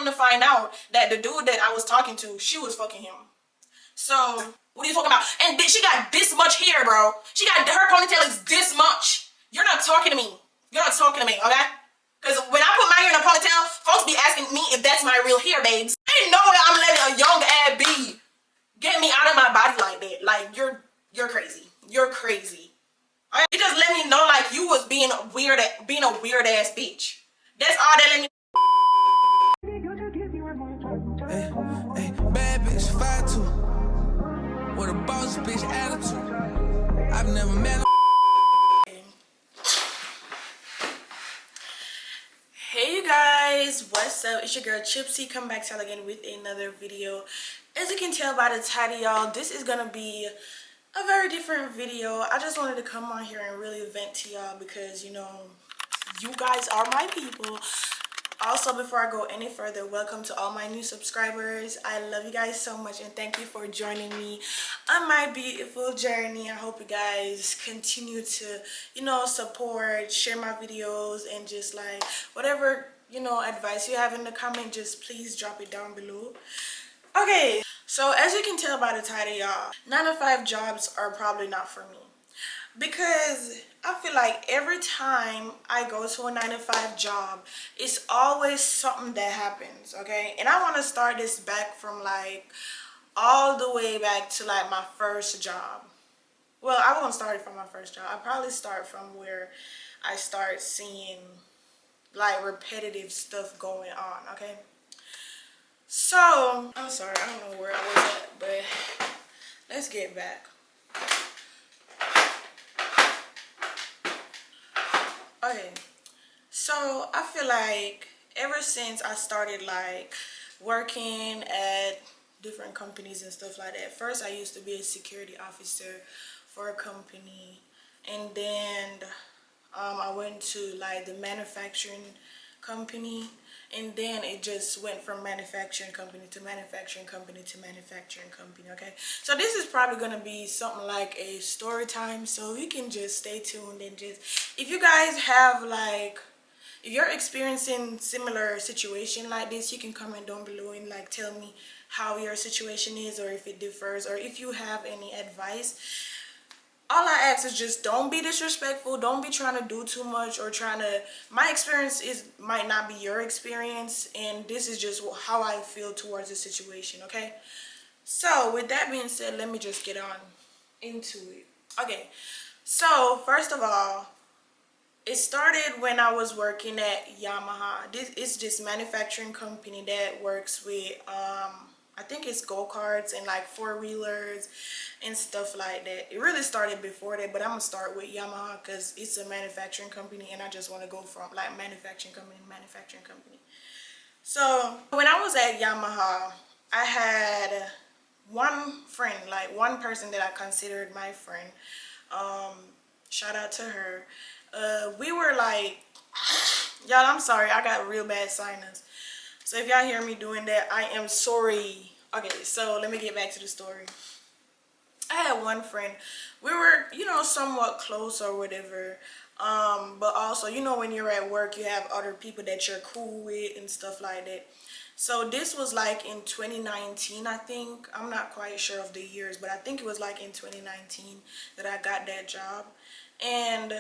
come to find out that the dude that I was talking to, she was fucking him. So what are you talking about? And she got this much hair, bro. She got, her ponytail is this much. You're not talking to me. You're not talking to me, okay? Because when I put my hair in a ponytail, folks be asking me if that's my real hair, babes. Ain't no way I'm letting a young ass bee get me out of my body like that. Like, you're crazy. You're crazy. Right? You just let me know like you was being a weird ass bitch. That's all that let me. Hey, bad bitch, 5'2", with a boss bitch attitude. I've never met a. Hey you guys, what's up? It's your girl Chipsy, come back to y'all again with another video. As you can tell by the title, y'all, this is gonna be a very different video. I just wanted to come on here and really vent to y'all because, you know, you guys are my people. Also, before I go any further, welcome to all my new subscribers. I love you guys so much and thank you for joining me on my beautiful journey. I hope you guys continue to, you know, support, share my videos, and just like whatever, you know, advice you have in the comment, just please drop it down below. Okay, so as you can tell by the title, y'all, 9-to-5 jobs are probably not for me. Because I feel like every time I go to a 9-to-5 job, it's always something that happens, okay? And I want to start this back from like all the way back to like my first job. Well, I won't start it from my first job. I'll probably start from where I start seeing like repetitive stuff going on, okay? So, I'm sorry, I don't know where I was at, but let's get back. Okay, so I feel like ever since I started like working at different companies and stuff like that. First, I used to be a security officer for a company, and then I went to like the manufacturing company, and then it just went from manufacturing company to manufacturing company to manufacturing company. Okay, so this is probably gonna be something like a story time, so you can just stay tuned and just, if you guys have like, if you're experiencing similar situation like this, you can comment down below and like tell me how your situation is, or if it differs, or if you have any advice. All I ask is just don't be disrespectful, don't be trying to do too much, or trying to, my experience is might not be your experience, and this is just how I feel towards the situation, okay? So with that being said, let me just get on into it. Okay, so first of all, it started when I was working at Yamaha. This is just manufacturing company that works with I think it's go-karts and like four-wheelers and stuff like that. It really started before that, but I'm gonna start with Yamaha because it's a manufacturing company and I just want to go from like manufacturing company to manufacturing company. So when I was at Yamaha, I had one friend, like one person that I considered my friend. Shout out to her. We were like, y'all, I'm sorry, I got real bad sinus. So if y'all hear me doing that, I am sorry. Okay, so let me get back to the story. I had one friend. We were, you know, somewhat close or whatever. But also, you know, when you're at work, you have other people that you're cool with and stuff like that. So this was like in 2019, I think. I'm not quite sure of the years, but I think it was like in 2019 that I got that job. And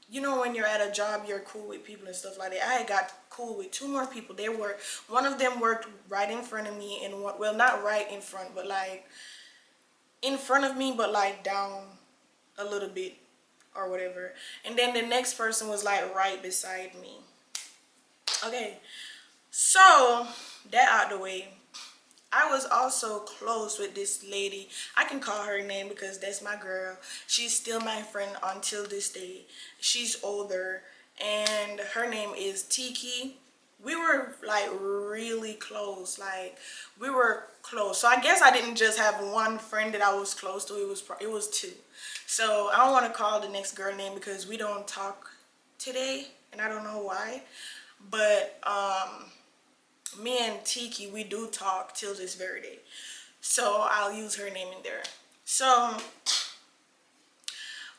you know, when you're at a job, you're cool with people and stuff like that. I had got cool with two more people. They were, one of them worked right in front of me, and one, well, not right in front, but like in front of me, but like down a little bit or whatever. And then the next person was like right beside me. Okay, so that out the way, I was also close with this lady. I can call her name because that's my girl. She's still my friend until this day. She's older and her name is Tiki. We were like really close. Like we were close. So I guess I didn't just have one friend that I was close to. It was two. So I don't want to call the next girl name because we don't talk today and I don't know why. But me and Tiki, we do talk till this very day, so I'll use her name in there. So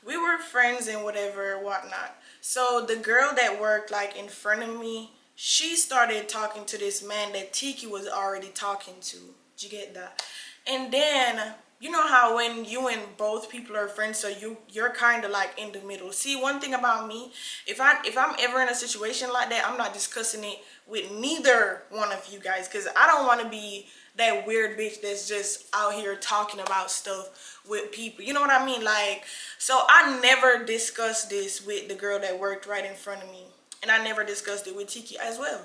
we were friends and whatever, whatnot. So the girl that worked like in front of me, she started talking to this man that Tiki was already talking to. Did you get that? And then you know how when you and both people are friends, so you're kind of like in the middle. See, one thing about me, if I'm ever in a situation like that, I'm not discussing it with neither one of you guys, because I don't want to be that weird bitch that's just out here talking about stuff with people. You know what I mean? Like, so I never discussed this with the girl that worked right in front of me, and I never discussed it with Tiki as well.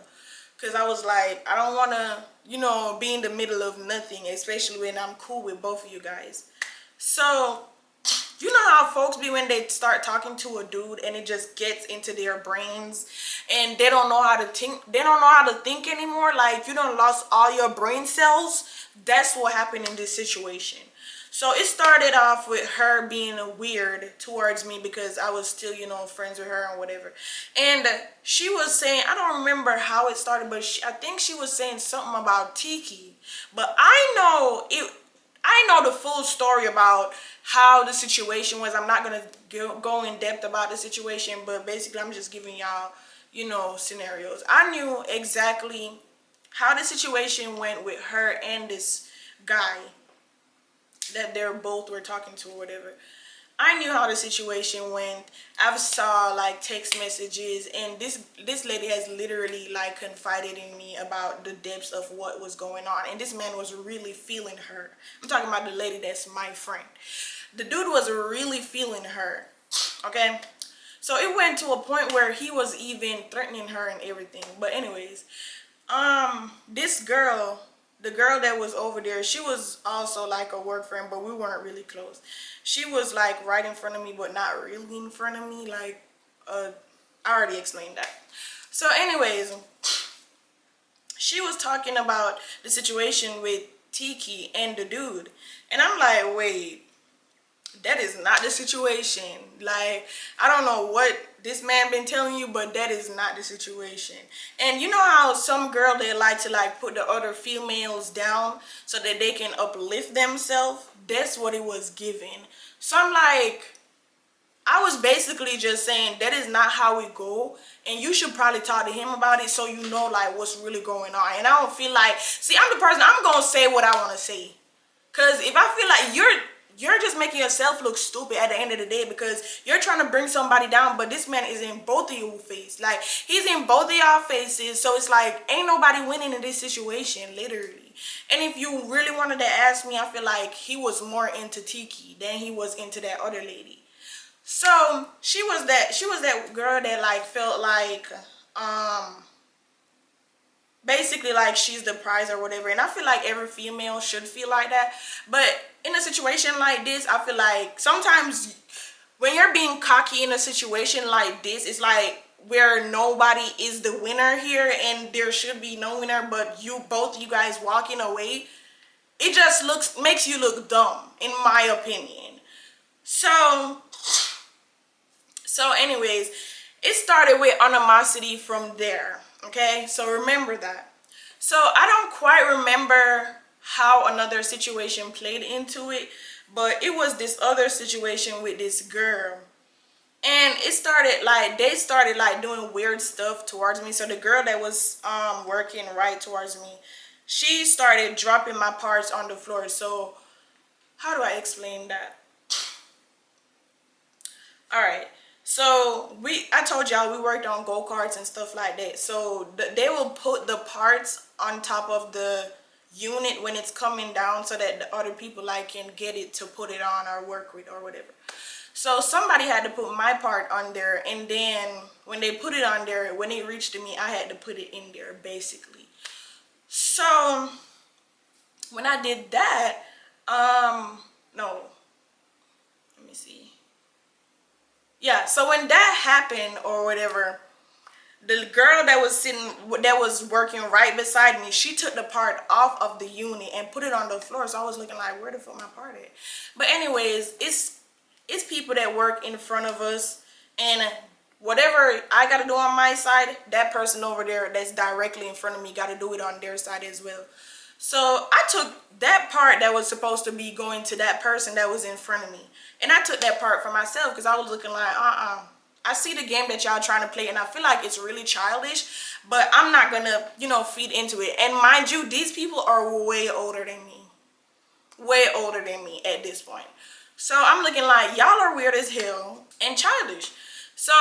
Cause I was like, I don't wanna, be in the middle of nothing, especially when I'm cool with both of you guys. So, you know how folks be when they start talking to a dude and it just gets into their brains and they don't know how to think. They don't know how to think anymore. Like, you done lost all your brain cells. That's what happened in this situation. So it started off with her being weird towards me because I was still, friends with her and whatever. And she was saying, I don't remember how it started, but I think she was saying something about Tiki. But I know the full story about how the situation was. I'm not going to go in depth about the situation, but basically I'm just giving y'all, scenarios. I knew exactly how the situation went with her and this guy that they're both were talking to or whatever. I knew how the situation went. I've saw like text messages, and this lady has literally like confided in me about the depths of what was going on, and this man was really feeling her. I'm talking about the lady that's my friend. The dude was really feeling her, okay? So it went to a point where he was even threatening her and everything. But anyways, this girl, the girl that was over there, she was also like a work friend, but we weren't really close. She was like right in front of me, but not really in front of me. Like, I already explained that. So anyways, she was talking about the situation with Tiki and the dude. And I'm like, wait, that is not the situation. Like, I don't know what this man been telling you, but that is not the situation. And you know how some girl, they like to like put the other females down so that they can uplift themselves? That's what it was giving. So I'm like, I was basically just saying that is not how we go, and you should probably talk to him about it so you know like what's really going on. And I don't feel like, see, I'm the person, I'm gonna say what I want to say. Because if I feel like you're just making yourself look stupid at the end of the day, because you're trying to bring somebody down, but this man is in both of your face. Like, he's in both of y'all faces, so it's like ain't nobody winning in this situation, literally. And if you really wanted to ask me, I feel like he was more into Tiki than he was into that other lady. So she was that girl that like felt like basically like she's the prize or whatever. And I feel like every female should feel like that. But in a situation like this, I feel like sometimes when you're being cocky in a situation like this, it's like where nobody is the winner here and there should be no winner, but both you guys walking away, it just makes you look dumb, in my opinion. So anyways, it started with animosity from there. Okay, so remember that. So I don't quite remember how another situation played into it, but it was this other situation with this girl. And it started like, they started like doing weird stuff towards me. So the girl that was working right towards me, she started dropping my parts on the floor. So how do I explain that? All right. So I told y'all we worked on go-karts and stuff like that. So they will put the parts on top of the unit when it's coming down so that the other people like can get it to put it on or work with or whatever. So somebody had to put my part on there, and then when they put it on there, when it reached to me, I had to put it in there basically. So when I did that, no, let me see. Yeah, so when that happened or whatever, the girl that was working right beside me, she took the part off of the unit and put it on the floor. So I was looking like, where the fuck my part at? But anyways, it's people that work in front of us, and whatever I got to do on my side, that person over there that's directly in front of me got to do it on their side as well. So I took that part that was supposed to be going to that person that was in front of me, and I took that part for myself because I was looking like, I I see the game that y'all trying to play, and I feel like it's really childish, but I'm not gonna, you know, feed into it. And mind you, these people are way older than me. Way older than me at this point. So I'm looking like, y'all are weird as hell and childish. So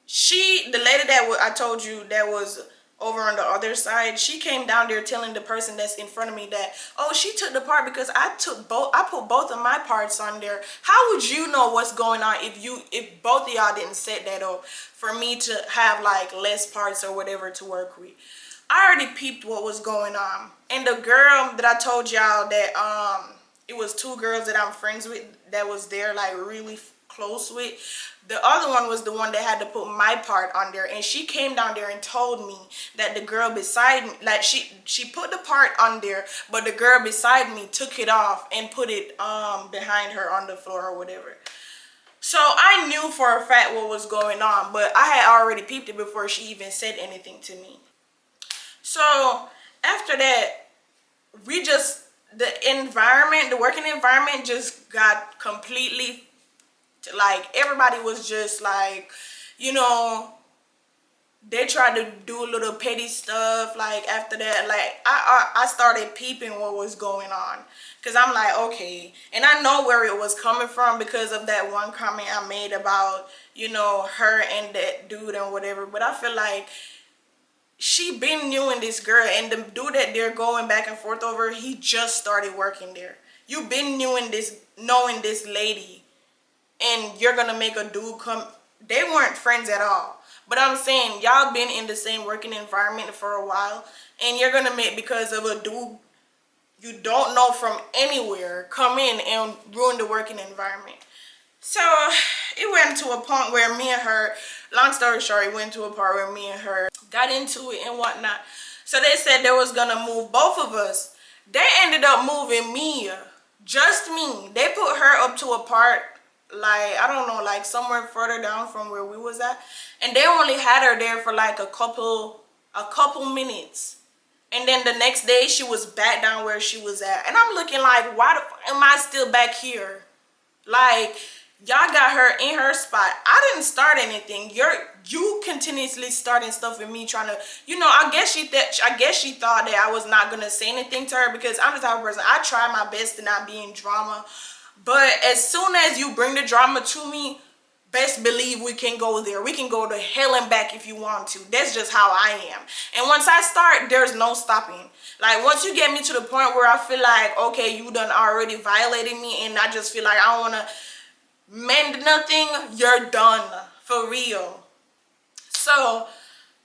the lady that I told you that was over on the other side, she came down there telling the person that's in front of me that, oh, she took the part because I put both of my parts on there. How would you know what's going on if both of y'all didn't set that up for me to have like less parts or whatever to work with? I already peeped what was going on. And the girl that I told y'all that it was two girls that I'm friends with that was there, like really close with. The other one was the one that had to put my part on there, and she came down there and told me that the girl beside me, like she put the part on there, but the girl beside me took it off and put it behind her on the floor or whatever. So I knew for a fact what was going on, but I had already peeped it before she even said anything to me. So after that, the working environment just got completely, like, everybody was just like, you know, they tried to do a little petty stuff. Like after that, like I started peeping what was going on, because I'm like, okay, and I know where it was coming from because of that one comment I made about, you know, her and that dude and whatever. But I feel like she been knowing this girl, and the dude that they're going back and forth over, he just started working there. You been knowing this lady, and you're gonna make a dude come. They weren't friends at all, but I'm saying y'all been in the same working environment for a while, and you're gonna make, because of a dude you don't know from anywhere, come in and ruin the working environment. So it went to a point where me and her, long story short, it went to a part where me and her got into it and whatnot. So they said they was gonna move both of us. They ended up moving me, just me. They put her up to a part, like, I don't know, like somewhere further down from where we was at, and they only had her there for like a couple minutes. And then the next day she was back down where she was at, and I'm looking like, why the fuck am I still back here? Like, y'all got her in her spot. I didn't start anything. You continuously starting stuff with me, trying to, you know, I guess she thought that I was not gonna say anything to her, because I'm the type of person, I try my best to not be in drama. But as soon as you bring the drama to me, best believe we can go there. We can go to hell and back if you want to. That's just how I am. And once I start, there's no stopping. Like, once you get me to the point where I feel like, okay, you done already violated me, and I just feel like I don't want to mend nothing, you're done. For real. So,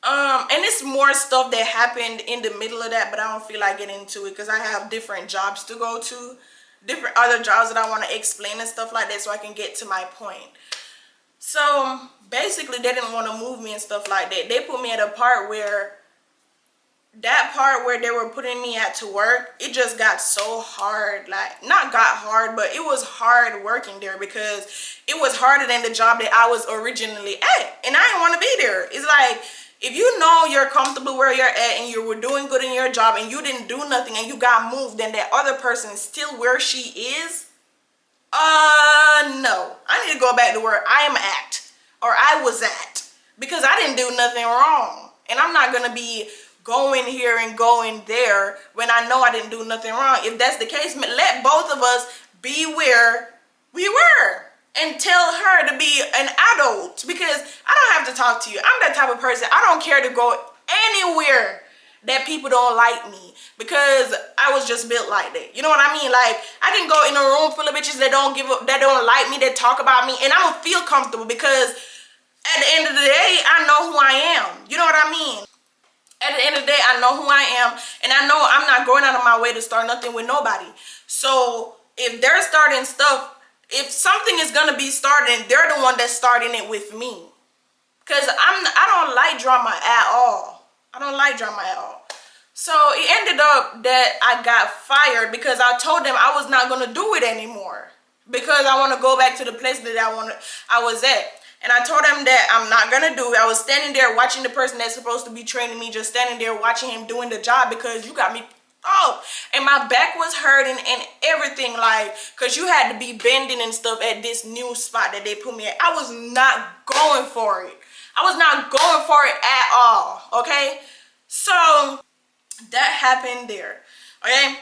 and it's more stuff that happened in the middle of that, but I don't feel like getting into it because I have different jobs to go to. Different other jobs that I want to explain and stuff like that, so I can get to my point. So basically they didn't want to move me and stuff like that. They put me at a part where, that part where they were putting me at to work, it just got so hard. Like, not got hard, but it was hard working there, because it was harder than the job that I was originally at, and I didn't want to be there. It's like, if you know you're comfortable where you're at and you were doing good in your job and you didn't do nothing and you got moved, and that other person is still where she is, no. I need to go back to where I am at, or I was at, because I didn't do nothing wrong. And I'm not gonna be going here and going there when I know I didn't do nothing wrong. If that's the case, let both of us be where we were, and tell her to be an adult, because I don't have to talk to you. I'm that type of person. I don't care to go anywhere that people don't like me, because I was just built like that. You know what I mean? Like, I can go in a room full of bitches that don't like me, that talk about me, and I'm gonna feel comfortable, because at the end of the day, I know who I am. You know what I mean? At the end of the day, I know who I am, and I know I'm not going out of my way to start nothing with nobody. So if they're starting stuff, if something is gonna be starting, they're the one that's starting it with me. Cause I don't like drama at all. I don't like drama at all. So it ended up that I got fired because I told them I was not gonna do it anymore, because I want to go back to the place that I was at. And I told them that I'm not gonna do it. I was standing there watching the person that's supposed to be training me, just standing there watching him doing the job, because you got me Oh, and my back was hurting and everything, like, cause you had to be bending and stuff at this new spot that they put me at. I was not going for it. I was not going for it at all. Okay, so that happened there. Okay,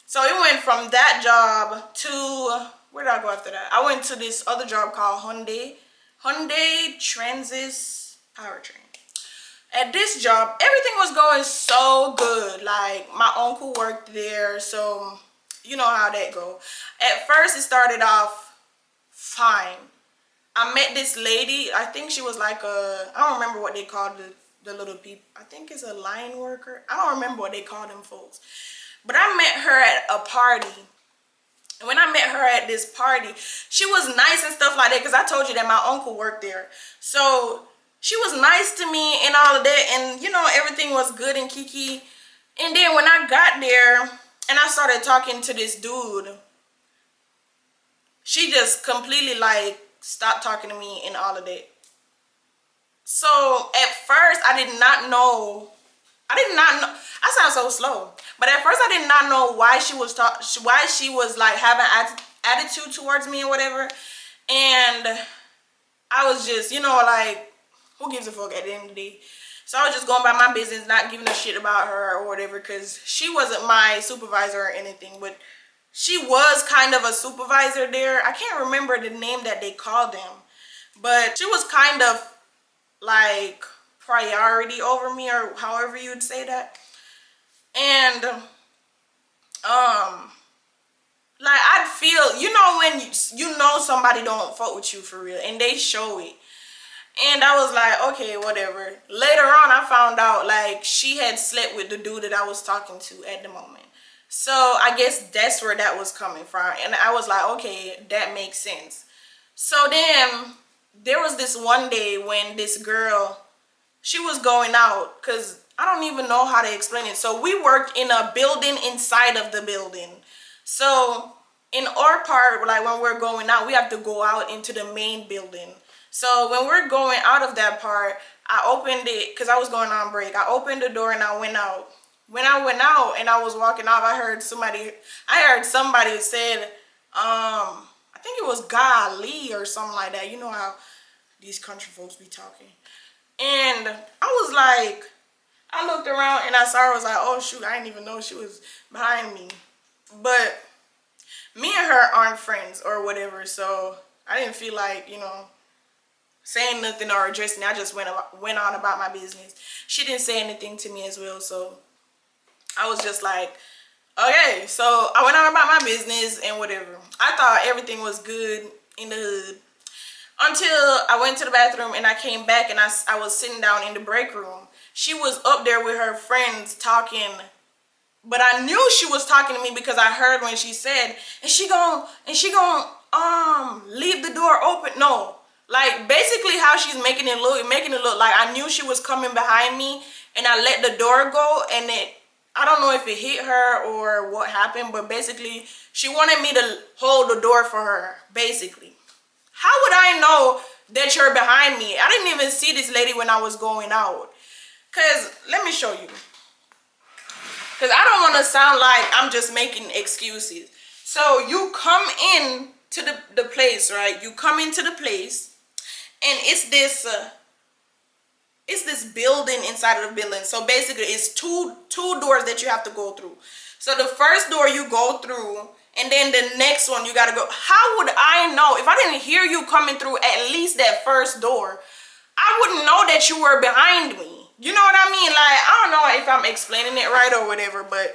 so it went from that job to, where did I go after that? I went to this other job called Hyundai Transys Powertrain. At this job, everything was going so good. Like, my uncle worked there, so you know how that go. At first, it started off fine. I met this lady. I think she was like a, I don't remember what they called the little people. I think it's a line worker. I don't remember what they call them folks. But I met her at a party. And when I met her at this party, she was nice and stuff like that, because I told you that my uncle worked there. So she was nice to me and all of that, and you know, everything was good and kiki. And then when I got there and I started talking to this dude, she just completely like stopped talking to me and all of that. So at first I did not know, I sound so slow, but at first I did not know why she was like having attitude towards me or whatever. And I was just, you know, like, who gives a fuck at the end of the day? So I was just going about my business, not giving a shit about her or whatever, because she wasn't my supervisor or anything, but she was kind of a supervisor there. I can't remember the name that they called them, but she was kind of like priority over me, or however you would say that. And like, I'd feel, you know, when you know somebody don't fuck with you for real, and they show it. And I was like, okay, whatever. Later on, I found out like she had slept with the dude that I was talking to at the moment. So I guess that's where that was coming from. And I was like, okay, that makes sense. So then there was this one day when this girl, she was going out, because I don't even know how to explain it. So we worked in a building inside of the building. So in our part, like when we're going out, we have to go out into the main building. So when we're going out of that part, I opened it because I was going on break. I opened the door and I went out. When I went out and I was walking off, I heard somebody said, I think it was golly or something like that. You know how these country folks be talking. And I was like, I looked around and I saw her. I was like, oh shoot, I didn't even know she was behind me. But me and her aren't friends or whatever, so I didn't feel like, you know, saying nothing or addressing. I just went on about my business. She didn't say anything to me as well, so I was just like, okay. So I went on about my business and whatever. I thought everything was good in the hood until I went to the bathroom and I came back and I was sitting down in the break room. She was up there with her friends talking, but I knew she was talking to me because I heard when she said, and she gon' leave the door open. No. Like, basically how she's making it look like I knew she was coming behind me, and I let the door go, and I don't know if it hit her or what happened, but basically she wanted me to hold the door for her, basically. How would I know that you're behind me? I didn't even see this lady when I was going out. Because, let me show you. Because I don't want to sound like I'm just making excuses. So you come in to the place, right? You come into the place. And it's this building inside of the building. So basically it's two doors that you have to go through. So the first door you go through, and then the next one you gotta go. How would I know? If I didn't hear you coming through at least that first door, I wouldn't know that you were behind me. You know what I mean? Like, I don't know if I'm explaining it right or whatever, but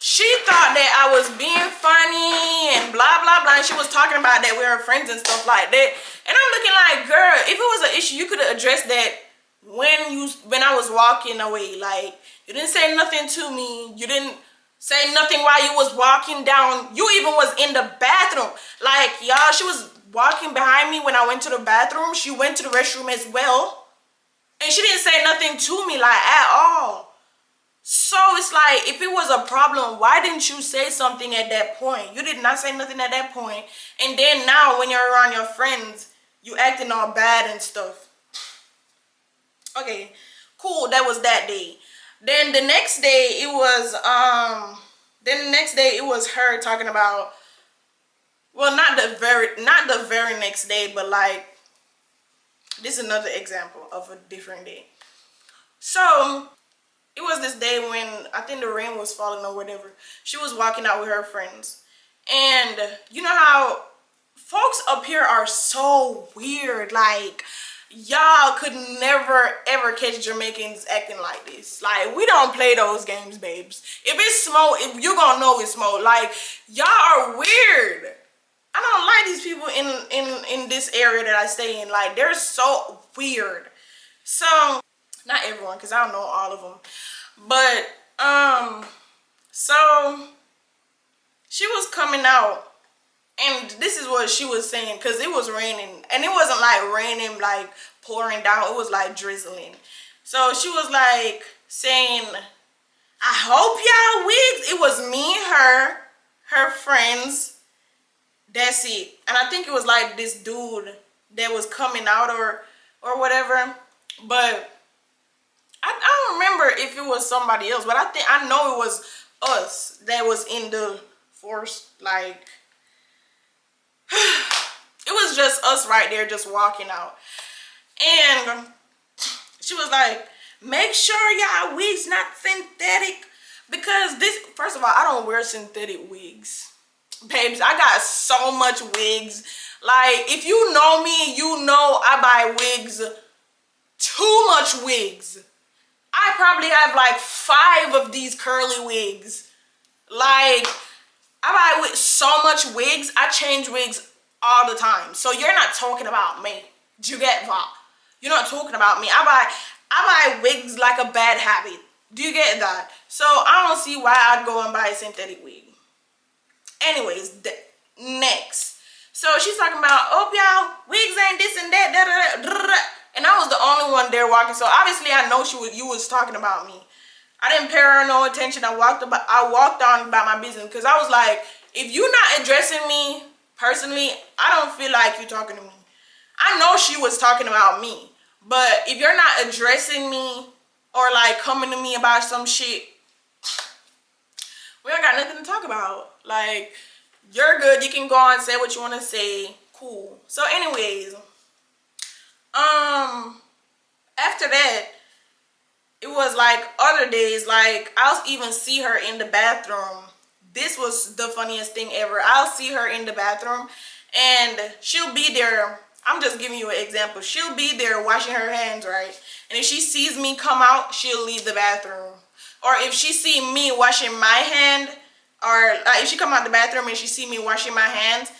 she thought that I was being funny and blah, blah, blah. And she was talking about that we were friends and stuff like that. And I'm looking like, girl, if it was an issue, you could have addressed that when I was walking away. Like, you didn't say nothing to me. You didn't say nothing while you was walking down. You even was in the bathroom. Like, y'all, she was walking behind me when I went to the bathroom. She went to the restroom as well. And she didn't say nothing to me, like, at all. So it's like, if it was a problem, why didn't you say something at that point? You did not say nothing at that point. And then now when you're around your friends, you acting all bad and stuff. Okay, cool, that was that day. Then the next day it was her talking about, well, not the very next day, but like, this is another example of a different day. So it was this day when I think the rain was falling or whatever. She was walking out with her friends. And you know how folks up here are so weird. Like, y'all could never ever catch Jamaicans acting like this. Like, we don't play those games, babes. If it's smoke, if you're gonna know it's smoke. Like, y'all are weird. I don't like these people in this area that I stay in. Like, they're so weird. So, not everyone, because I don't know all of them. But, so she was coming out, and this is what she was saying, because it was raining, and it wasn't like raining, like pouring down, it was like drizzling. So she was like saying, I hope y'all wigs. It was me, her friends, that's it. And I think it was like this dude that was coming out or whatever, but I don't remember if it was somebody else, but I know it was us that was in the force. Like, it was just us right there just walking out. And she was like, make sure y'all wigs not synthetic, because this, first of all, I don't wear synthetic wigs. Babes, I got so much wigs. Like, if you know me, you know I buy wigs, too much wigs. I probably have like 5 of these curly wigs. Like, I buy so much wigs. I change wigs all the time. So you're not talking about me. Do you get that? You're not talking about me. I buy wigs like a bad habit. Do you get that? So I don't see why I'd go and buy a synthetic wig. Anyways, next. So she's talking about, oh, y'all, wigs ain't this and that, da, da, da, da. And I was the only one there walking, so obviously I know you was talking about me. I didn't pay her no attention. I walked on about my business, because I was like, if you're not addressing me personally, I don't feel like you're talking to me. I know she was talking about me, but if you're not addressing me or like coming to me about some shit, we don't got nothing to talk about. Like, you're good. You can go on and say what you want to say. Cool. So anyways, after that, it was like other days, like I'll even see her in the bathroom. This was the funniest thing ever. I'll see her in the bathroom and she'll be there. I'm just giving you an example. She'll be there washing her hands, right? And if she sees me come out, she'll leave the bathroom. Or if she see me washing my hand, or like if she come out the bathroom and she see me washing my hands,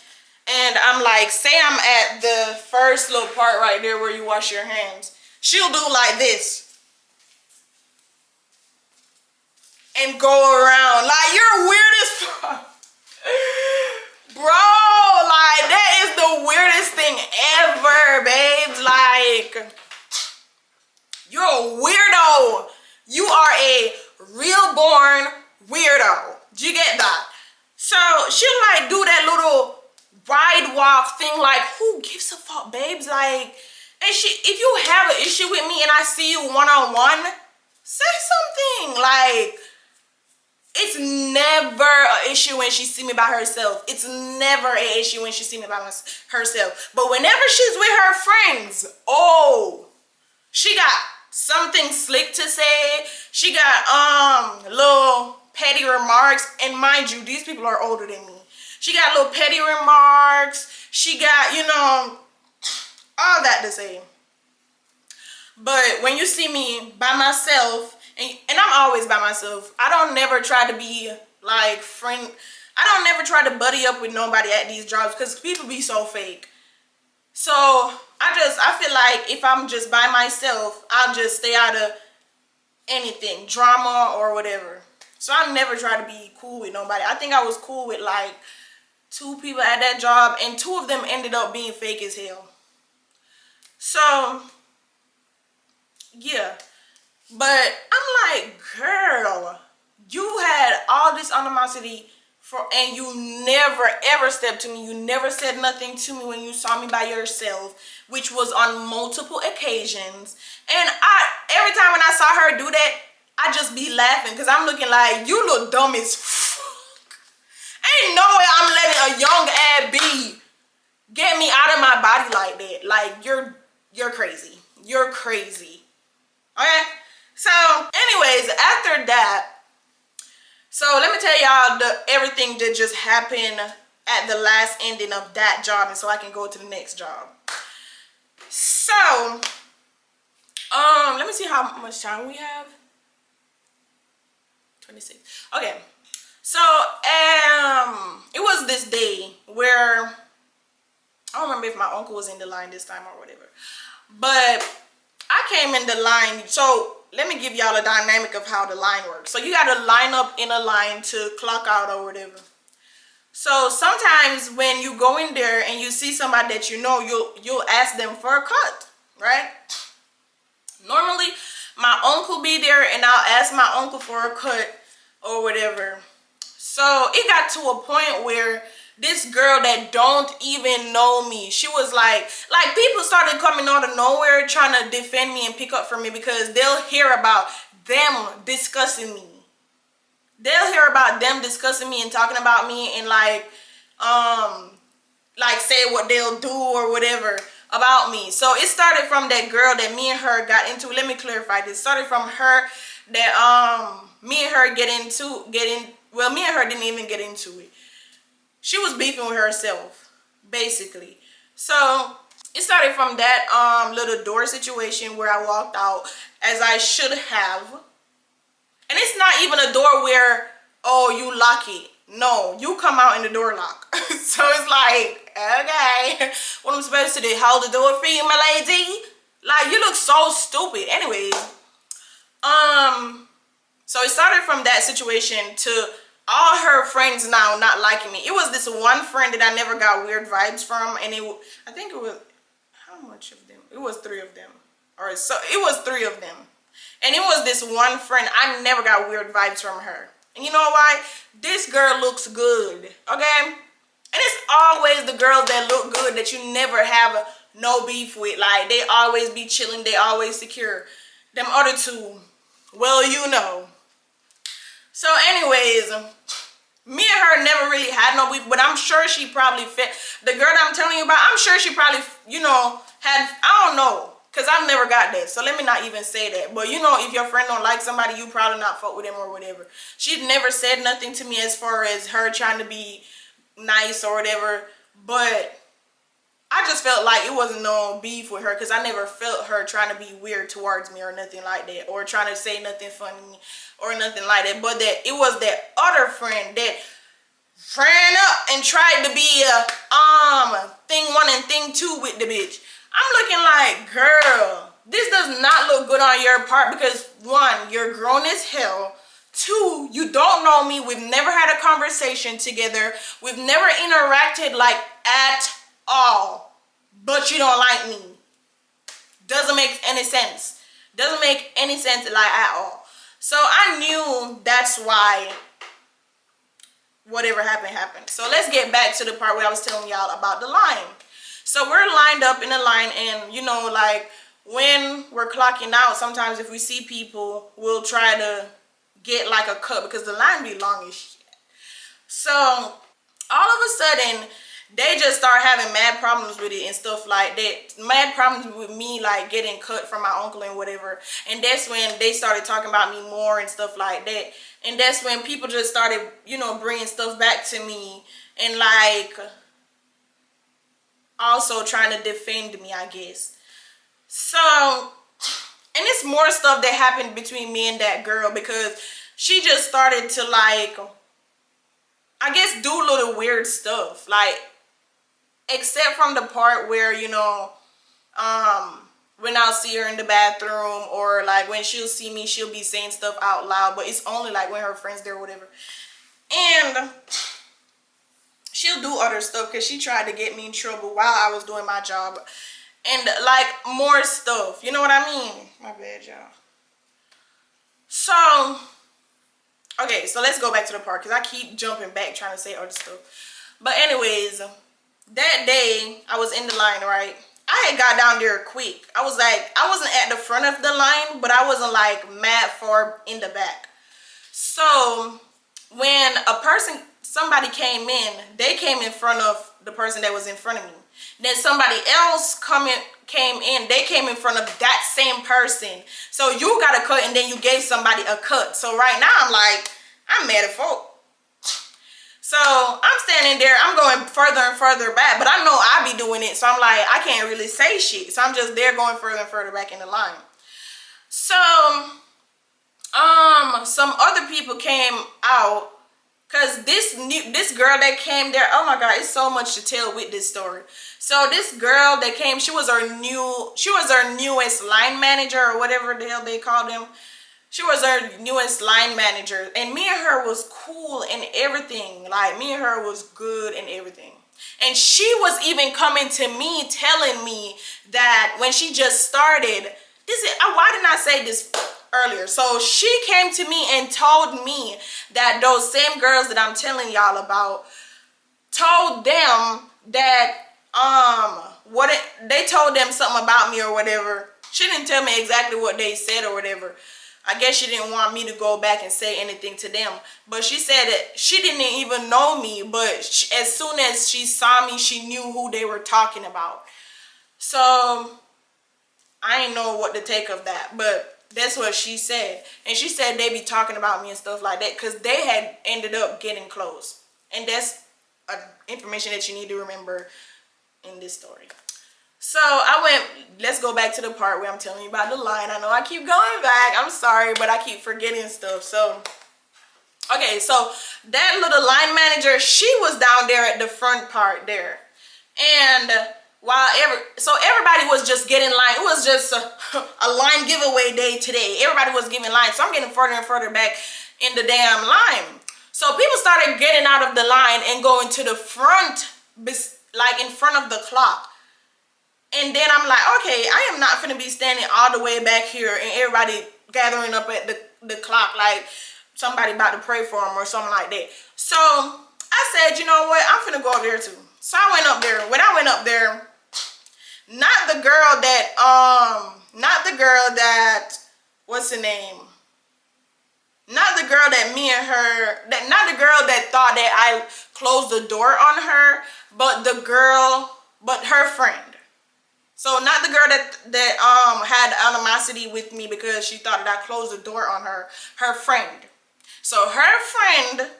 and I'm like, say I'm at the first little part right there where you wash your hands, she'll do like this and go around. Like, you're weird as fuck. Bro, like, that is the weirdest thing ever, babes. Like, you're a weirdo. You are a real born weirdo. Do you get that? So she'll like do that little wide walk thing, like, who gives a fuck, babes? Like, and if you have an issue with me and I see you one-on-one, say something. Like, it's never an issue when she see me by herself. It's never an issue when she see me by herself. But whenever she's with her friends, oh, she got something slick to say. She got little petty remarks. And mind you, these people are older than me. She got little petty remarks. She got, you know, all that to say. But when you see me by myself, and I'm always by myself, I don't never try to be like I don't never try to buddy up with nobody at these jobs, because people be so fake. So I feel like if I'm just by myself, I'll just stay out of anything, drama or whatever. So I never try to be cool with nobody. I think I was cool with like 2 people at that job, and 2 of them ended up being fake as hell. So yeah. But I'm like, girl, you had all this animosity and you never ever stepped to me. You never said nothing to me when you saw me by yourself, which was on multiple occasions. And every time when I saw her do that, I just be laughing because I'm looking like, you look dumb as fuck. Ain't no way I'm letting a young ass bee get me out of my body like that. Like, you're crazy. You're crazy. Okay? So, anyways, after that, so let me tell y'all everything that just happened at the last ending of that job, and so I can go to the next job. So, let me see how much time we have. 26. Okay. So, it was this day where, I don't remember if my uncle was in the line this time or whatever, but I came in the line. So let me give y'all a dynamic of how the line works. So you got to line up in a line to clock out or whatever. So sometimes when you go in there and you see somebody that you know, you'll ask them for a cut, right? Normally my uncle be there and I'll ask my uncle for a cut or whatever. So it got to a point where this girl that don't even know me, she was like people started coming out of nowhere trying to defend me and pick up for me because they'll hear about them discussing me. They'll hear about them discussing me and talking about me and like say what they'll do or whatever about me. So it started from that girl that me and her got into. Let me clarify this. It started from her that me and her well, me and her didn't even get into it. She was beefing with herself, basically. So it started from that little door situation where I walked out as I should have. And it's not even a door where, oh, you lock it. No, you come out in the door lock. So it's like, okay, what I'm supposed to do? Hold the door for you, my lady? Like, you look so stupid. Anyways, so it started from that situation to all her friends now not liking me. It was this one friend that I never got weird vibes from, and I think it was, how much of them? It was 3 of them. Or so it was 3 of them. And it was this one friend, I never got weird vibes from her. And you know why? This girl looks good, okay? And it's always the girls that look good that you never have no beef with. Like, they always be chilling, they always secure. Them other 2, well, you know. So anyways, me and her never really had no beef, but I'm sure she probably fit. The girl that I'm telling you about, I'm sure she probably, you know, had, I don't know, because I've never got that. So let me not even say that. But you know, if your friend don't like somebody, you probably not fuck with them or whatever. She never said nothing to me as far as her trying to be nice or whatever. But I just felt like it wasn't no beef with her because I never felt her trying to be weird towards me or nothing like that, or trying to say nothing funny or nothing like that. But that it was that other friend that ran up and tried to be a thing 1 and thing 2 with the bitch. I'm looking like, girl, this does not look good on your part because 1, you're grown as hell. 2, you don't know me. We've never had a conversation together. We've never interacted like at all, but you don't like me. Doesn't make any sense. Doesn't make any sense like at all. So I knew that's why whatever happened. So let's get back to the part where I was telling y'all about the line. So we're lined up in a line, and you know, like when we're clocking out, sometimes if we see people, we'll try to get like a cut because the line be long as shit. So all of a sudden, they just start having mad problems with it and stuff like that. Mad problems with me, like getting cut from my uncle and whatever. And that's when they started talking about me more and stuff like that. And that's when people just started, you know, bringing stuff back to me and like also trying to defend me, I guess. So, and it's more stuff that happened between me and that girl because she just started to like, I guess, do little weird stuff. Like, except from the part where, you know, when I'll see her in the bathroom or like when she'll see me, she'll be saying stuff out loud, but it's only like when her friends there or whatever. And she'll do other stuff because she tried to get me in trouble while I was doing my job. And like more stuff, you know what I mean? My bad, y'all. So, okay, so let's go back to the part because I keep jumping back trying to say other stuff. But anyways, that day I was in the line, right? I I had got down there quick. I was like, I wasn't at the front of the line, but I wasn't like mad far in the back. So when somebody came in, they came in front of the person that was in front of me. Then somebody else came in, they came in front of that same person. So you got a cut and then you gave somebody a cut. So right now I'm like, I'm mad at folk. So I'm standing there, I'm going further and further back, but I know I be doing it. So I'm like, I can't really say shit. So I'm just there going further and further back in the line. So, some other people came out. Cause this girl that came there, oh my God, it's so much to tell with this story. So this girl that came, she was our newest line manager or whatever the hell they call them. She was our newest line manager, and me and her was cool and everything. Like me and her was good and everything. And she was even coming to me telling me that when she just started, why didn't I say this earlier? So she came to me and told me that those same girls that I'm telling y'all about told them that they told them something about me or whatever. She didn't tell me exactly what they said or whatever. I guess she didn't want me to go back and say anything to them. But she said that she didn't even know me, but as soon as she saw me, she knew who they were talking about. So I didn't know what to take of that, but that's what she said. And she said they be talking about me and stuff like that because they had ended up getting close. And that's information that you need to remember in this story. So let's go back to the part where I'm telling you about the line. I know I keep going back. I'm sorry, but I keep forgetting stuff. So, okay, so that little line manager, she was down there at the front part there. And so everybody was just getting line. It was just a line giveaway day today. Everybody was giving line. So I'm getting further and further back in the damn line. So people started getting out of the line and going to the front, like in front of the clock. And then I'm like, okay, I am not finna be standing all the way back here and everybody gathering up at the clock like somebody about to pray for them or something like that. So I said, you know what? I'm finna go up there too. So I went up there. When I went up there, not the girl that, what's her name? Not the girl that me and her, not the girl that thought that I closed the door on her, but her friend. So not the girl that had animosity with me because she thought that I closed the door on her friend. So her friend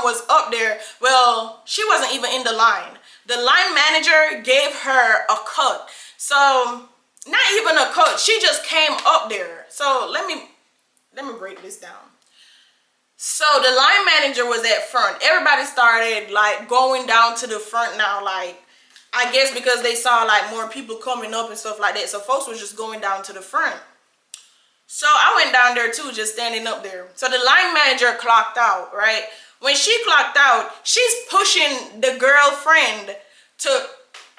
was up there. Well, she wasn't even in the line. The line manager gave her a cut. So not even a cut. She just came up there. So let me break this down. So the line manager was at front. Everybody started like going down to the front now, like I guess because they saw like more people coming up and stuff like that. So folks was just going down to the front. So I went down there too, just standing up there. So the line manager clocked out, right? When she clocked out, she's pushing the girlfriend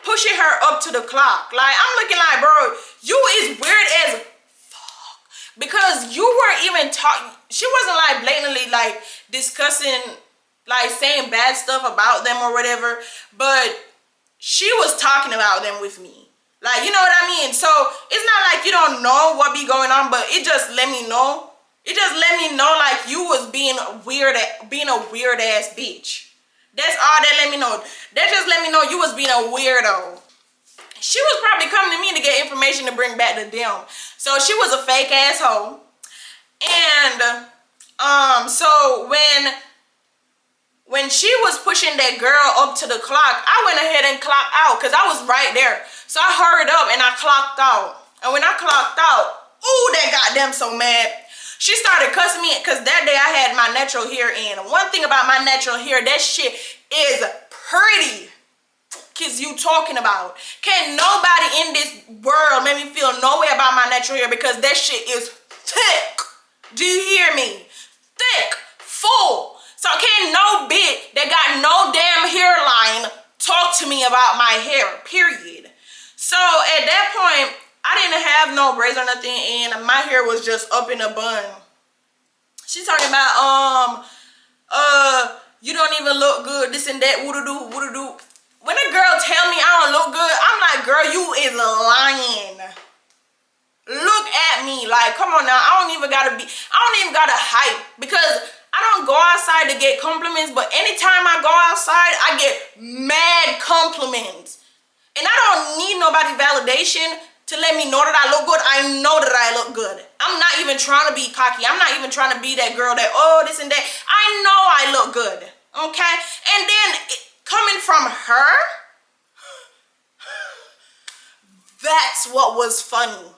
pushing her up to the clock. Like I'm looking like, bro, you is weird as fuck. Because you weren't even talking. She wasn't like blatantly like discussing, like saying bad stuff about them or whatever. But she was talking about them with me. Like, you know what I mean? So it's not like you don't know what be going on, but it just let me know. It just let me know like you was being a weird ass bitch. That's all that let me know. That just let me know you was being a weirdo. She was probably coming to me to get information to bring back to them. So she was a fake asshole. And so when she was pushing that girl up to the clock, I went ahead and clocked out because I was right there. So I hurried up and I clocked out. And when I clocked out, ooh, that got them so mad. She started cussing me because that day I had my natural hair in. One thing about my natural hair, that shit is pretty. Kids you talking about. Can't nobody in this world make me feel no way about my natural hair because that shit is thick. Do you hear me? Thick, full. So can't no bitch that got no damn hairline talk to me about my hair, period. So at that point, I didn't have no braids or nothing and my hair was just up in a bun. She's talking about, you don't even look good, this and that, woo-doo-doo, woo-doo-doo. when a girl tell me I don't look good, I'm like, girl, you is lying. Look at me. Like, come on now. I don't even gotta hype, because I don't go outside to get compliments, but anytime I go outside, I get mad compliments. And I don't need nobody's validation to let me know that I look good. I know that I look good. I'm not even trying to be cocky. I'm not even trying to be that girl that, oh, this and that. I know I look good. Okay? And then coming from her, that's what was funny.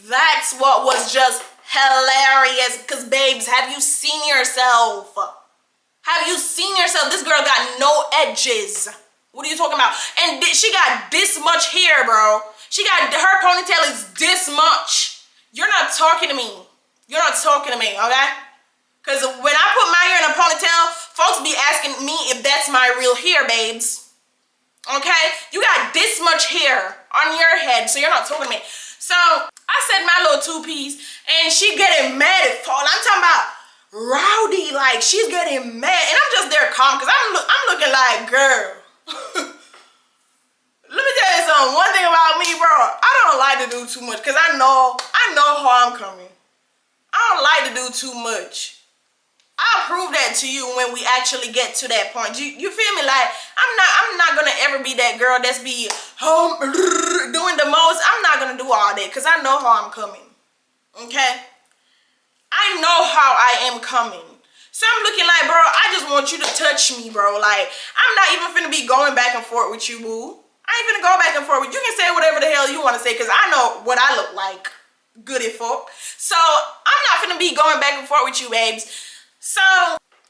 That's what was just hilarious. Because, babes, have you seen yourself? Have you seen yourself? This girl got no edges. What are you talking about? And she got this much hair, bro. Her ponytail is this much. You're not talking to me. You're not talking to me, okay? Because when I put my hair in a ponytail, folks be asking me if that's my real hair, babes. Okay? You got this much hair on your head, so you're not talking to me. So I said my little two-piece, and she getting mad at Paul. I'm talking about rowdy, like she's getting mad, and I'm just there calm, because I'm looking like, girl. Let me tell you something. One thing about me, bro, I don't like to do too much, because I know how I'm coming. I don't like to do too much. I'll prove that to you when we actually get to that point. You feel me? Like, I'm not gonna ever be that girl that's be doing the most. I'm not gonna do all that, because I know how I'm coming. Okay? I know how I am coming. So I'm looking like, bro, I just want you to touch me, bro. Like, I'm not even finna be going back and forth with you, boo. I ain't finna go back and forth with you. You can say whatever the hell you want to say, because I know what I look like. Good at fuck. So I'm not finna be going back and forth with you, babes. So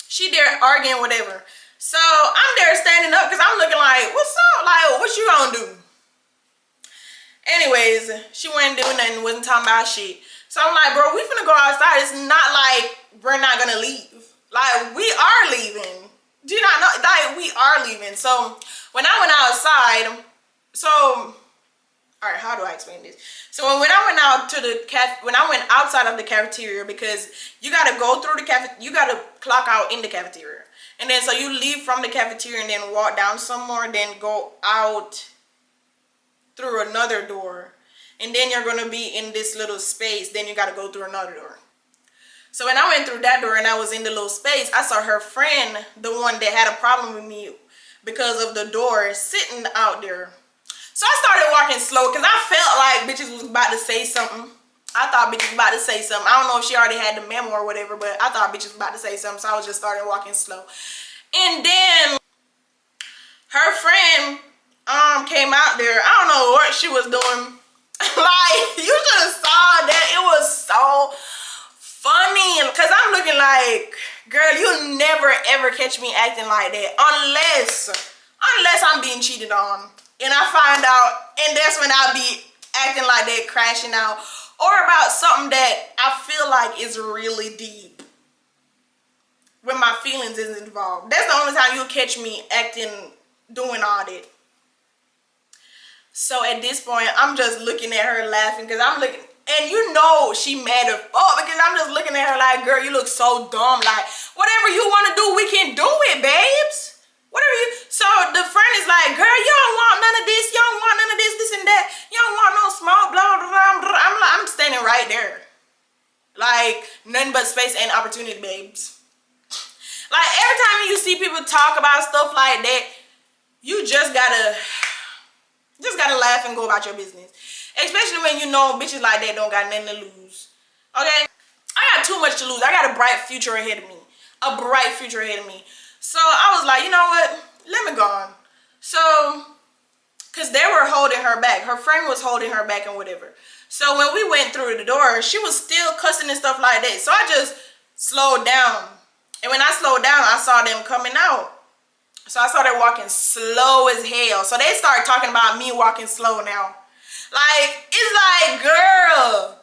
she there arguing, whatever. So I'm there standing up, because I'm looking like, what's up? Like, what you gonna do? Anyways, she wasn't doing nothing, wasn't talking about shit. So I'm like, bro, we finna go outside. It's not like we're not gonna leave. Like, we are leaving. Do you not know? Like, we are leaving. So when I went outside, all right, how do I explain this? So when I went out to when I went outside of the cafeteria, because you gotta go through you gotta clock out in the cafeteria. And then so you leave from the cafeteria and then walk down some more, then go out through another door. And then you're gonna be in this little space, then you gotta go through another door. So when I went through that door and I was in the little space, I saw her friend, the one that had a problem with me because of the door, sitting out there. So I started walking slow, because I felt like bitches was about to say something. I thought bitches was about to say something. I don't know if she already had the memo or whatever, but I thought bitches was about to say something, so I was just started walking slow. And then her friend came out there. I don't know what she was doing. Like, you should have saw that. It was so funny, because I'm looking like, girl, you'll never ever catch me acting like that unless I'm being cheated on and I find out, and that's when I'll be acting like that, crashing out, or about something that I feel like is really deep, when my feelings is involved. That's the only time you'll catch me acting, doing all that. So at this point, I'm just looking at her laughing, because I'm looking, and you know she mad as fuck, because I'm just looking at her like, girl, you look so dumb. Like, whatever you want to do, we can do it, babes. Whatever you. So the friend is like, girl, you don't want none of this. You don't want none of this and that. You don't want no small blah, blah, blah. I'm standing right there. Like, nothing but space and opportunity, babes. Like, every time you see people talk about stuff like that, you just gotta laugh and go about your business. Especially when you know bitches like that don't got nothing to lose. Okay? I got too much to lose. I got a bright future ahead of me. A bright future ahead of me. So I was like, you know what? Let me go on. So, because they were holding her back. Her friend was holding her back and whatever. So when we went through the door, she was still cussing and stuff like that. So I just slowed down. And when I slowed down, I saw them coming out. So I started walking slow as hell. So they started talking about me walking slow now. Like, it's like, girl,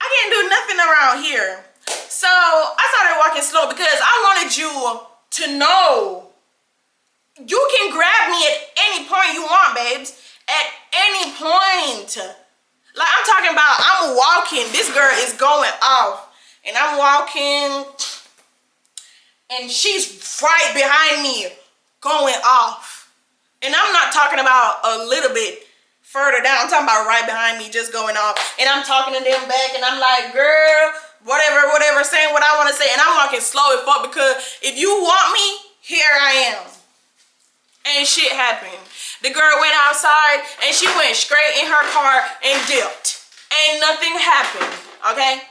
I can't do nothing around here. So I started walking slow, because I wanted you to know you can grab me at any point you want, babes. At any point. Like, I'm talking about, I'm walking. This girl is going off. And I'm walking. And she's right behind me, going off. And I'm not talking about a little bit further down. I'm talking about right behind me, just going off. And I'm talking to them back, and I'm like, girl, whatever, saying what I want to say. And I'm walking slow as fuck because if you want me, here I am. Ain't shit happened. The girl went outside, and she went straight in her car and dipped. Ain't nothing happened, okay?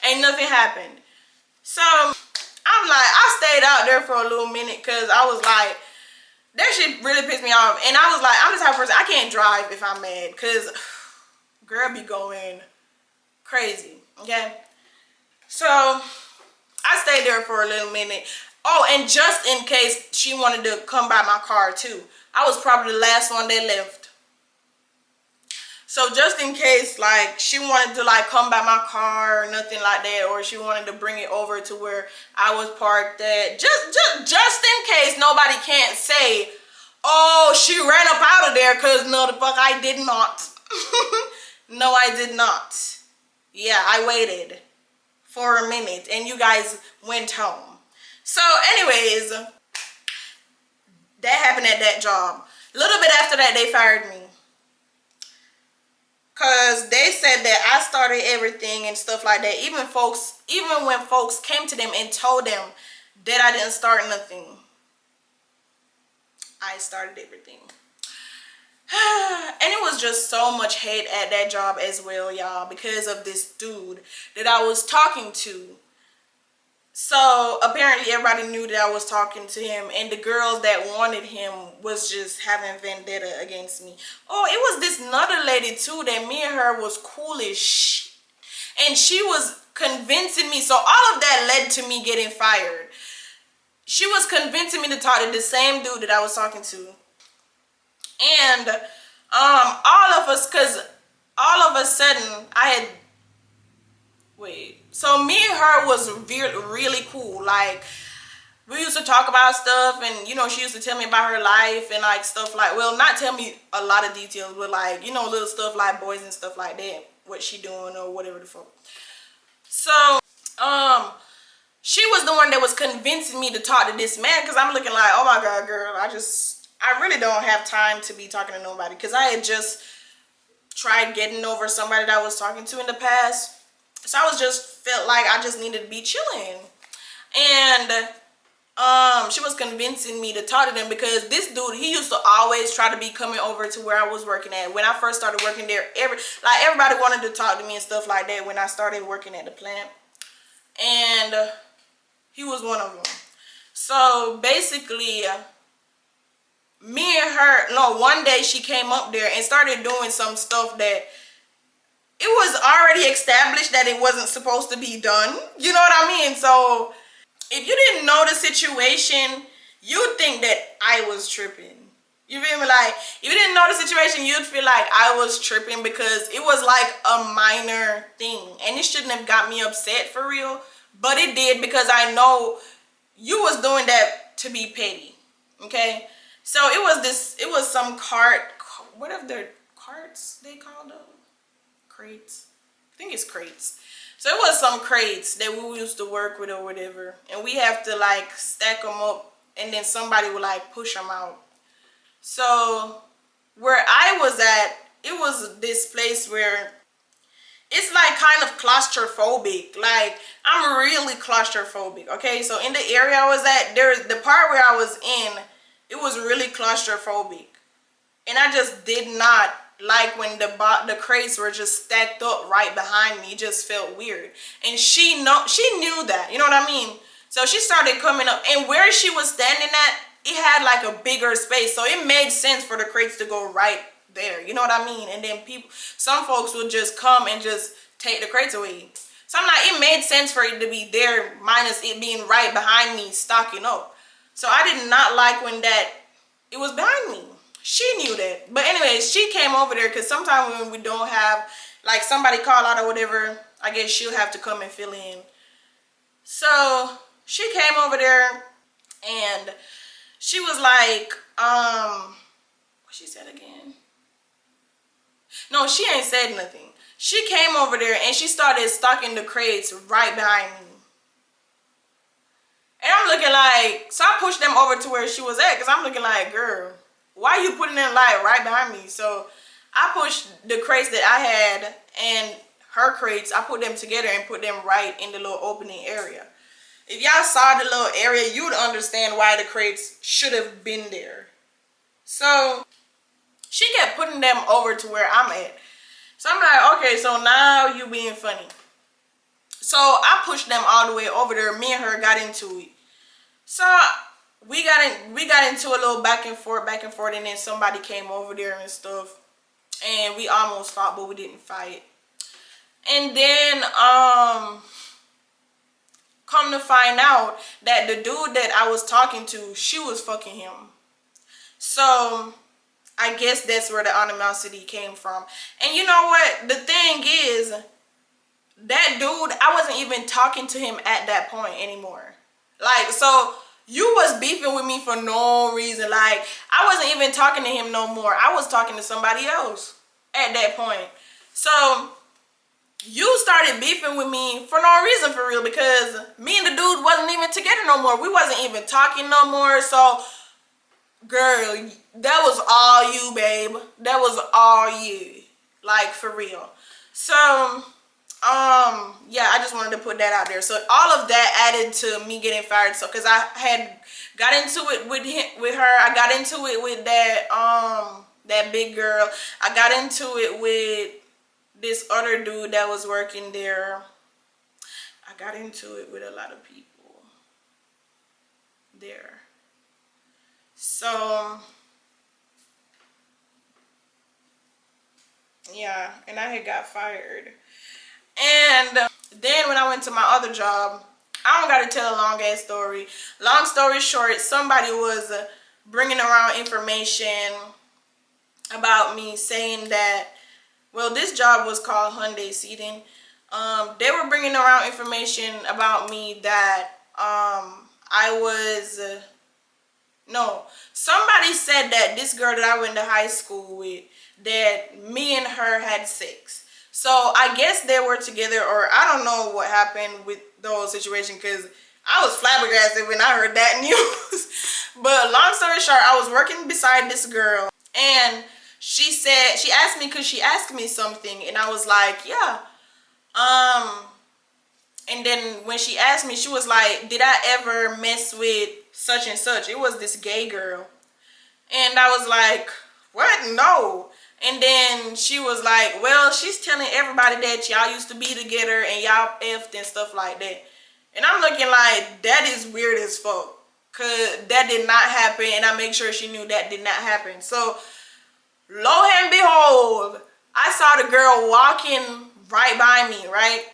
Ain't nothing happened. So, I'm like, I stayed out there for a little minute because I was like, that shit really pissed me off. And I was like, I'm the type of person, I can't drive if I'm mad because girl be going crazy, okay? So, I stayed there for a little minute. Oh, and just in case she wanted to come by my car too. I was probably the last one that left. So just in case, like, she wanted to, like, come by my car or nothing like that, or she wanted to bring it over to where I was parked at, just in case nobody can't say, oh, she ran up out of there, because no, the fuck, I did not. No, I did not. Yeah, I waited for a minute, and you guys went home. So, anyways, that happened at that job. A little bit after that, they fired me. Because they said that I started everything and stuff like that. Even when folks came to them and told them that I didn't start nothing. I started everything. And it was just so much hate at that job as well, y'all. Because of this dude that I was talking to. So apparently everybody knew that I was talking to him, and the girls that wanted him was just having vendetta against me. Oh, it was this another lady too that me and her was cool as shit. And she was convincing me, so all of that led to me getting fired. She was convincing me to talk to the same dude that I was talking to. And all of us, cause all of a sudden so me and her was really cool. Like, we used to talk about stuff, and you know, she used to tell me about her life and like stuff like, well, not tell me a lot of details, but like, you know, little stuff like boys and stuff like that, what she doing or whatever the fuck. So she was the one that was convincing me to talk to this man, because I'm looking like, oh my god, girl, I really don't have time to be talking to nobody, because I had just tried getting over somebody that I was talking to in the past. So I was just felt like I just needed to be chilling. And she was convincing me to talk to them, because this dude, he used to always try to be coming over to where I was working at. When I first started working there, everybody wanted to talk to me and stuff like that when I started working at the plant. And he was one of them. So basically, me and her, one day she came up there and started doing some stuff that it was already established that it wasn't supposed to be done. You know what I mean? So if you didn't know the situation, you'd think that I was tripping. You feel me? Like, if you didn't know the situation, you'd feel like I was tripping, because it was like a minor thing. And it shouldn't have got me upset for real. But it did, because I know you was doing that to be petty. Okay? So it was some cart, whatever the carts they call them. Crates. I think it's crates. So it was some crates that we used to work with or whatever, and we have to like stack them up, and then somebody would like push them out. So where I was at, it was this place where it's like kind of claustrophobic. Like, I'm really claustrophobic. Okay, so in the area I was at, there's the part where I was in, it was really claustrophobic, and I just did not like when the crates were just stacked up right behind me. It just felt weird, and she knew that, you know what I mean? So she started coming up, and where she was standing at, it had like a bigger space, so it made sense for the crates to go right there, you know what I mean? And then some folks would just come and just take the crates away. So I'm like, it made sense for it to be there, minus it being right behind me stocking up. So I did not like when it was behind me. She knew that. But anyways, she came over there, because sometimes when we don't have, like, somebody call out or whatever, I guess she'll have to come and fill in. So she came over there, and she was like, what she said again? No, she ain't said nothing. She came over there and she started stocking the crates right behind me. And I'm looking like, so I pushed them over to where she was at, because I'm looking like, girl, why are you putting that light right behind me? So I pushed the crates that I had and her crates, I put them together and put them right in the little opening area. If y'all saw the little area, you'd understand why the crates should have been there. So she kept putting them over to where I'm at. So I'm like, okay, so now you being funny. So I pushed them all the way over there. Me and her got into it. So we got into a little back and forth, and then somebody came over there and stuff. And we almost fought, but we didn't fight. And then come to find out that the dude that I was talking to, she was fucking him. So I guess that's where the animosity came from. And you know what? The thing is, that dude, I wasn't even talking to him at that point anymore. Like, so you was beefing with me for no reason. Like, I wasn't even talking to him no more. I was talking to somebody else at that point. So you started beefing with me for no reason, for real, because me and the dude wasn't even together no more. We wasn't even talking no more. So, girl, that was all you, babe. That was all you. Like, for real. So, yeah, I just wanted to put that out there. So all of that added to me getting fired. So because I had got into it with her, I got into it with that big girl. I got into it with this other dude that was working there. I got into it with a lot of people there. So yeah, and I had got fired. And then when I went to my other job, I don't got to tell a long ass story. Long story short, somebody was bringing around information about me, saying that, well, this job was called Hyundai Seating. They were bringing around information about me that somebody said that this girl that I went to high school with, that me and her had sex. So I guess they were together, or I don't know what happened with the whole situation, because I was flabbergasted when I heard that news. But long story short, I was working beside this girl, and she asked me, because she asked me something, and I was like, yeah. And then when she asked me, she was like, did I ever mess with such and such? It was this gay girl. And I was like, what? No. And then she was like, well, she's telling everybody that y'all used to be together and y'all effed and stuff like that. And I'm looking like, that is weird as fuck. Because that did not happen, and I make sure she knew that did not happen. So, lo and behold, I saw the girl walking right by me, right?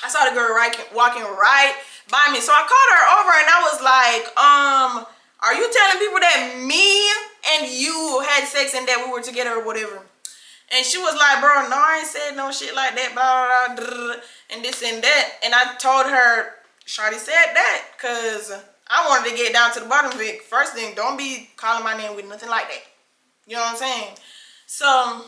I saw the girl walking right by me. So I called her over and I was like, are you telling people that me and you had sex and that we were together or whatever? And she was like, bro, no, I ain't said no shit like that, blah, blah, blah, and this and that. And I told her, Shawty said that, because I wanted to get down to the bottom of it. First thing, don't be calling my name with nothing like that. You know what I'm saying? So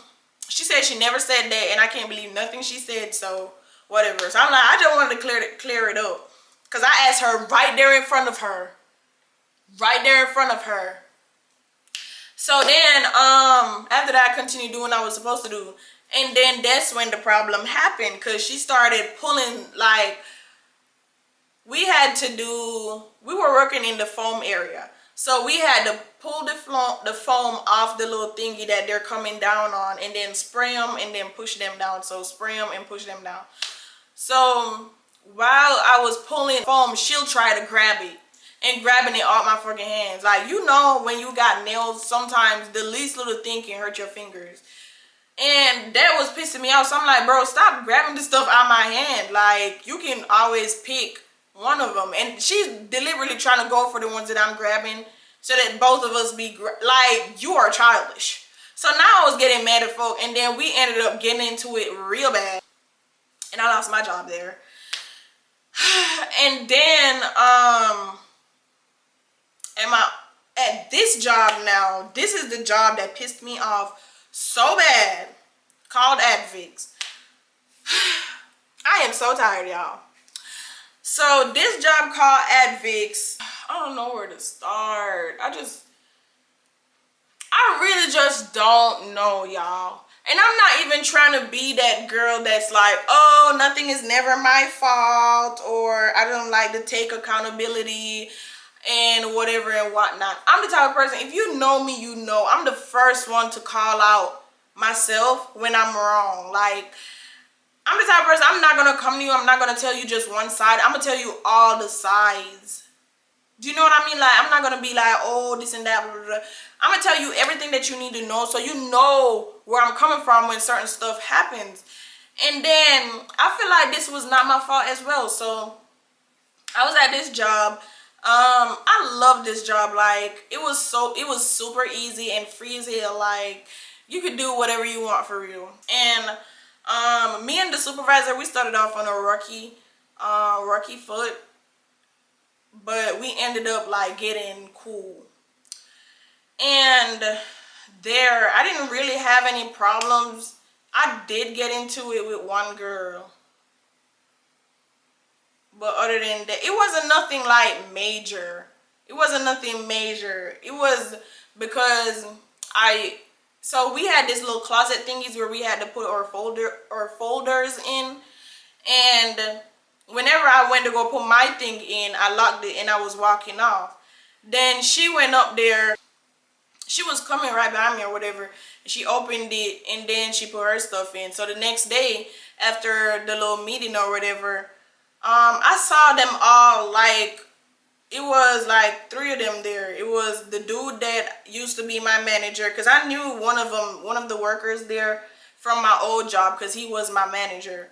she said she never said that, and I can't believe nothing she said, so whatever. So I'm like, I just wanted to clear it up. Because I asked her right there in front of her. Right there in front of her. So then, after that, I continued doing what I was supposed to do. And then that's when the problem happened. Because she started pulling, like, we were working in the foam area. So we had to pull the foam off the little thingy that they're coming down on. And then spray them and then push them down. So spray them and push them down. So while I was pulling foam, she'll try to grab it. And grabbing it off my fucking hands. Like, you know, when you got nails, sometimes the least little thing can hurt your fingers. And that was pissing me off. So I'm like, bro, stop grabbing the stuff out of my hand. Like, you can always pick one of them. And she's deliberately trying to go for the ones that I'm grabbing, so that both of us be, like, you are childish. So now I was getting mad at folk. And then we ended up getting into it real bad. And I lost my job there. And then, at this job now, this is the job that pissed me off so bad, called Advix. I am so tired, y'all. So this job called Advix, I don't know where to start. I really just don't know, y'all. And I'm not even trying to be that girl that's like, oh, nothing is never my fault, or I don't like to take accountability and whatever and whatnot. I'm the type of person, if you know me, you know I'm the first one to call out myself when I'm wrong. Like, I'm the type of person, I'm not gonna come to you, I'm not gonna tell you just one side, I'm gonna tell you all the sides. Do you know what I mean? Like, I'm not gonna be like, oh, this and that, blah, blah, blah. I'm gonna tell you everything that you need to know, so you know where I'm coming from when certain stuff happens. And then I feel like this was not my fault as well. So I was at this job. I love this job. Like, it was super easy and free as hell. Like, you could do whatever you want for real. And me and the supervisor, we started off on a rocky foot, but we ended up like getting cool. And there, I didn't really have any problems. I did get into it with one girl, but other than that, it wasn't nothing like major. It wasn't nothing major. It was because so we had this little closet thingies where we had to put our folders in, and whenever I went to go put my thing in, I locked it and I was walking off. Then she went up there. She was coming right behind me or whatever. She opened it and then she put her stuff in. So the next day, after the little meeting or whatever, I saw them all. Like, it was like 3 of them there. It was the dude that used to be my manager, because I knew one of the workers there from my old job, because he was my manager.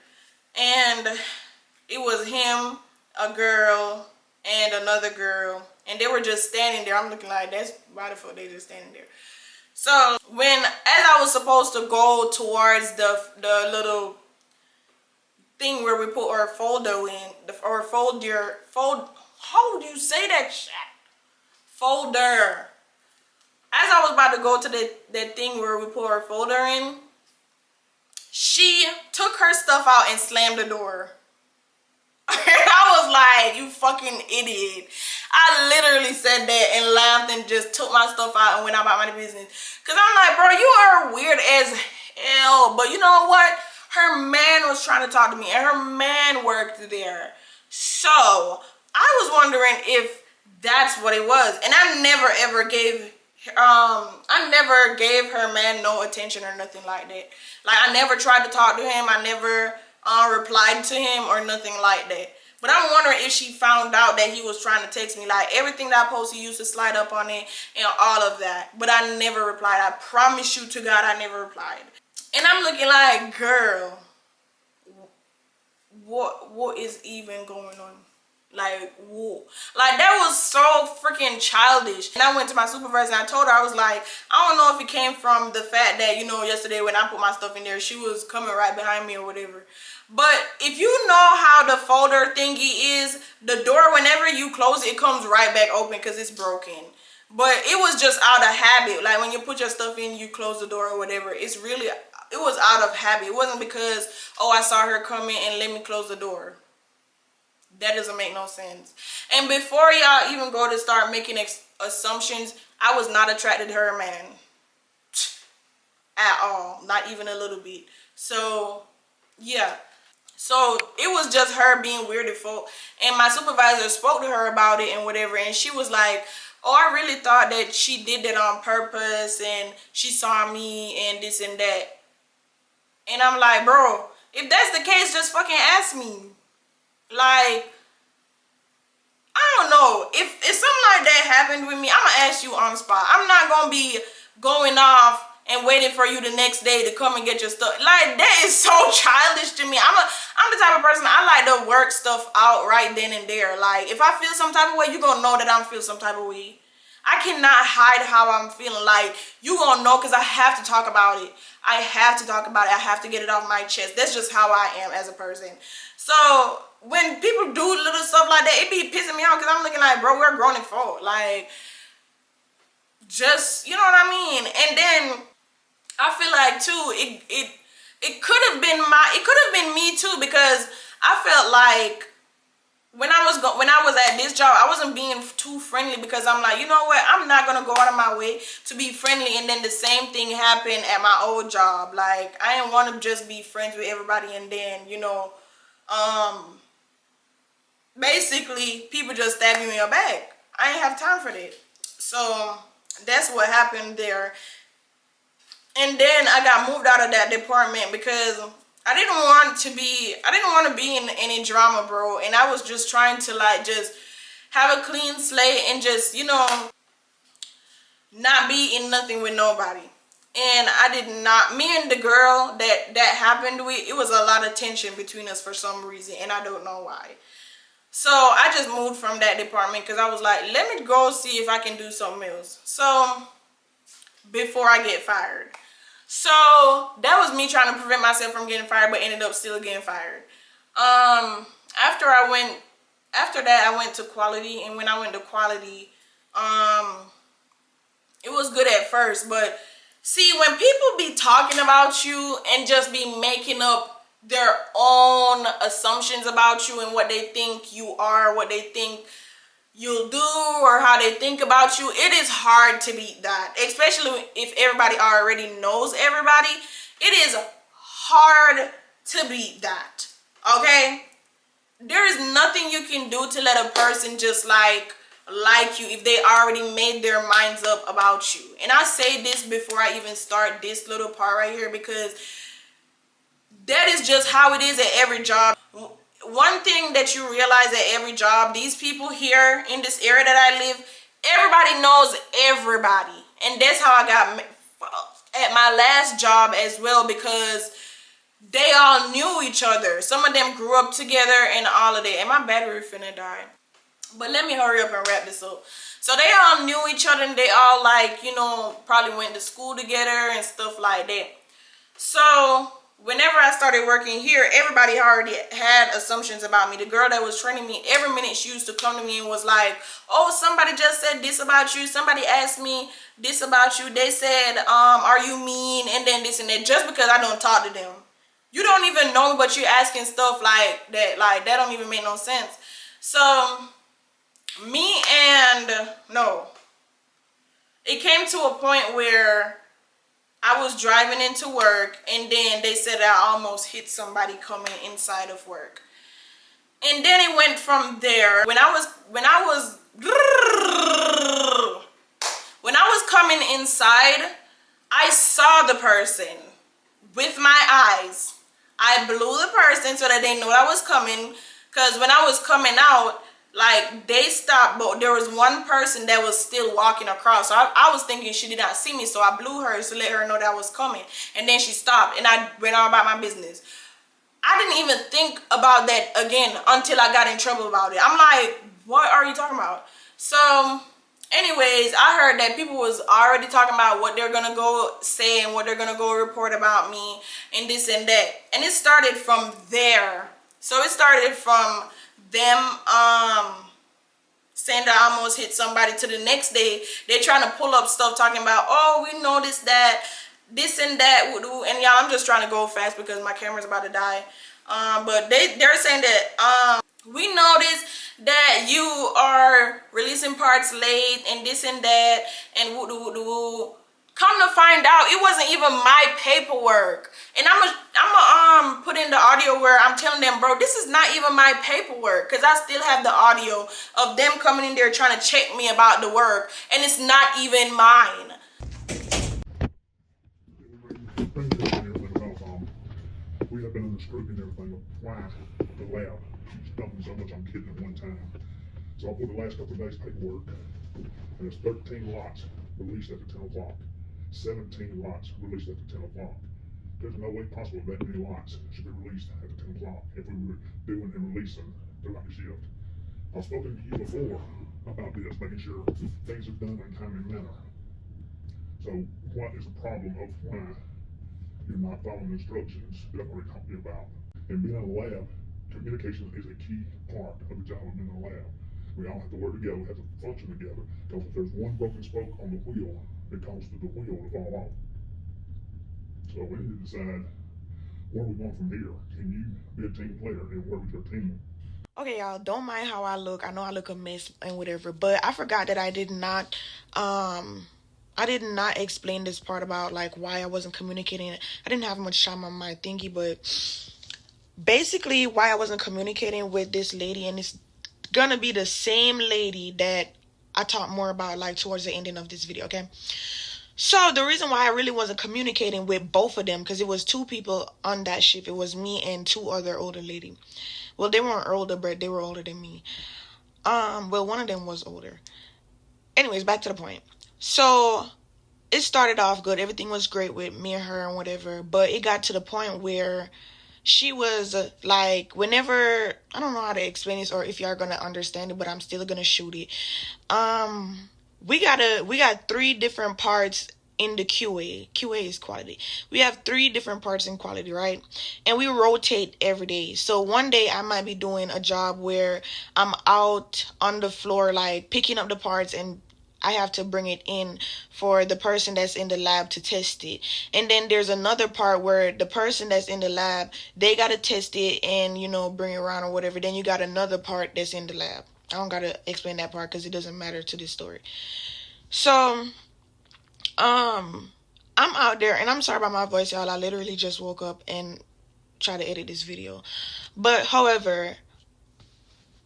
And it was him, a girl, and another girl, and they were just standing there. I'm looking like, that's why the fuck they just standing there. So as I was supposed to go towards the little thing where we put our folder in, how do you say that shit? Folder. As I was about to go to that thing where we put our folder in, she took her stuff out and slammed the door. I was like, you fucking idiot. I literally said that and laughed and just took my stuff out and went about my business. Because I'm like, bro, you are weird as hell. But you know what? Her man was trying to talk to me, and her man worked there. So I was wondering if that's what it was. And I never ever gave her man no attention or nothing like that. Like, I never tried to talk to him. I never replied to him or nothing like that. But I'm wondering if she found out that he was trying to text me. Like, everything that I posted, used to slide up on it and all of that. But I never replied. I promise you to God, I never replied. And I'm looking like, girl, what is even going on? Like, whoa. Like, that was so freaking childish. And I went to my supervisor and I told her, I was like, I don't know if it came from the fact that, you know, yesterday when I put my stuff in there, she was coming right behind me or whatever. But if you know how the folder thingy is, the door, whenever you close it, it comes right back open because it's broken. But it was just out of habit. Like, when you put your stuff in, you close the door or whatever. It was out of habit. It wasn't because, oh, I saw her coming and let me close the door. That doesn't make no sense. And before y'all even go to start making assumptions, I was not attracted to her man. At all. Not even a little bit. So, yeah. So, it was just her being weird as fuck. And my supervisor spoke to her about it and whatever. And she was like, oh, I really thought that she did that on purpose. And she saw me and this and that. And I'm like, bro, if that's the case, just fucking ask me. Like, I don't know. If something like that happened with me, I'm gonna ask you on the spot. I'm not gonna be going off and waiting for you the next day to come and get your stuff. Like, that is so childish to me. I'm the type of person, I like to work stuff out right then and there. Like, if I feel some type of way, you gonna know that I'm feel some type of way. I cannot hide how I'm feeling. Like, you gonna know, because I have to talk about it. I have to talk about it. I have to get it off my chest. That's just how I am as a person. So when people do little stuff like that, it be pissing me off, because I'm looking like, bro, we're grown and full. Like, just, you know what I mean? And then I feel like too, it could have been me too, because I felt like when I was at this job, I wasn't being too friendly because I'm like, you know what, I'm not gonna go out of my way to be friendly, and then the same thing happened at my old job. Like, I didn't want to just be friends with everybody, and then basically people just stab you in your back. I didn't have time for that. So that's what happened there. And then I got moved out of that department because I didn't want to be in any drama, bro. And I was just trying to like just have a clean slate and just, not be in nothing with nobody. And I did not, me and the girl that happened with, it was a lot of tension between us for some reason, and I don't know why. So I just moved from that department because I was like, let me go see if I can do something else. So before I get fired. So that was me trying to prevent myself from getting fired, but ended up still getting fired. After that I went to quality, and when I went to quality, it was good at first, but see, when people be talking about you and just be making up their own assumptions about you and what they think you are, what they think you'll do, or how they think about you, it is hard to beat that, especially if everybody already knows everybody. It is hard to beat that. Okay, there is nothing you can do to let a person just like you if they already made their minds up about you. And I say this before I even start this little part right here, because that is just how it is at every job. One thing that you realize at every job, these people here in this area that I live, everybody knows everybody. And that's how I got at my last job as well, because they all knew each other. Some of them grew up together and all of that. And my battery finna die. But let me hurry up and wrap this up. So they all knew each other, and they all like, probably went to school together and stuff like that. So whenever I started working here, everybody already had assumptions about me. The girl that was training me, every minute she used to come to me and was like, oh, somebody just said this about you. Somebody asked me this about you. They said, are you mean? And then this and that, just because I don't talk to them. You don't even know me, but you're asking stuff like that. Like, that don't even make no sense. So it came to a point where I was driving into work, and then they said I almost hit somebody coming inside of work. And then it went from there. When I was coming inside, I saw the person with my eyes. I blew the person so that they knew I was coming, because when I was coming out, like, they stopped, but there was one person that was still walking across. So I was thinking she did not see me, so I blew her to let her know that I was coming. And then she stopped, and I went on about my business. I didn't even think about that again until I got in trouble about it. I'm like, what are you talking about? So anyways, I heard that people was already talking about what they're gonna go say and what they're gonna go report about me and this and that. And it started from there. So it started from them saying that I almost hit somebody, to the next day they're trying to pull up stuff talking about, oh, we noticed that this and that. And y'all, I'm just trying to go fast because my camera's about to die. But they're saying that we noticed that you are releasing parts late and this and that and woo. Come to find out, it wasn't even my paperwork. And I'm put in the audio where I'm telling them, bro, this is not even my paperwork, because I still have the audio of them coming in there trying to check me about the work, and it's not even mine. We have been under scrutiny and everything of why the lab keeps dumping so much on kids at one time. So I pulled the last couple of days paperwork, and there's 13 lots released after 10 o'clock. 17 lots released after 10 o'clock. There's no way possible that many lots should be released after 10 o'clock if we were doing and releasing throughout the shift. I've spoken to you before about this, making sure things are done in a timely manner. So what is the problem of why you're not following instructions that I've already talked to you about? And being in a lab, communication is a key part of the job of being in a lab. We all have to work together, we have to function together, because if there's one broken spoke on the wheel, it causes the wheel to fall off. So we need to decide where we're going from here. Can you be a team player and work with your team? Okay, y'all, don't mind how I look. I know I look a mess and whatever, but I forgot that I did not explain this part about like why I wasn't communicating. I didn't have much time on my thingy, but basically why I wasn't communicating with this lady, and it's gonna be the same lady that I talk more about like towards the ending of this video, okay? So the reason why I really wasn't communicating with both of them, because it was two people on that ship. It was me and two other older lady. Well, they weren't older, but they were older than me. Well, one of them was older. Anyways, back to the point. So it started off good. Everything was great with me and her and whatever. But it got to the point where she was like, whenever, I don't know how to explain this or if y'all gonna understand it, but I'm still gonna shoot it. We got 3 different parts in the QA. QA is quality. We have 3 different parts in quality, right? And we rotate every day. So one day I might be doing a job where I'm out on the floor, like picking up the parts, and I have to bring it in for the person that's in the lab to test it. And then there's another part where the person that's in the lab, they got to test it and, bring it around or whatever. Then you got another part that's in the lab. I don't got to explain that part because it doesn't matter to this story. So, I'm out there, and I'm sorry about my voice, y'all. I literally just woke up and tried to edit this video. But, however,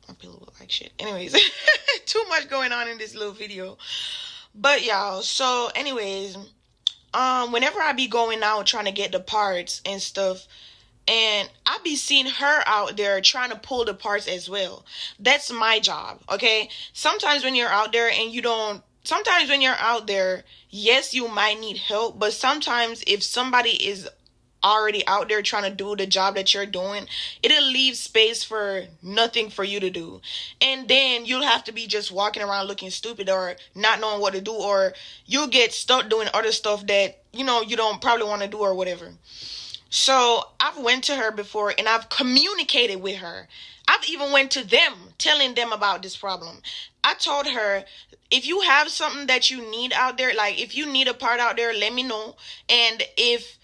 my pillow look like shit. Anyways, too much going on in this little video. But, y'all, so, anyways, whenever I be going out trying to get the parts and stuff, and I be seeing her out there trying to pull the parts as well. That's my job, okay? Sometimes when you're out there, yes, you might need help, but sometimes if somebody is already out there trying to do the job that you're doing, it'll leave space for nothing for you to do. And then you'll have to be just walking around looking stupid or not knowing what to do, or you'll get stuck doing other stuff that, you don't probably want to do or whatever. So I've went to her before and I've communicated with her. I've even went to them telling them about this problem. I told her, if you have something that you need out there, like if you need a part out there, let me know. And if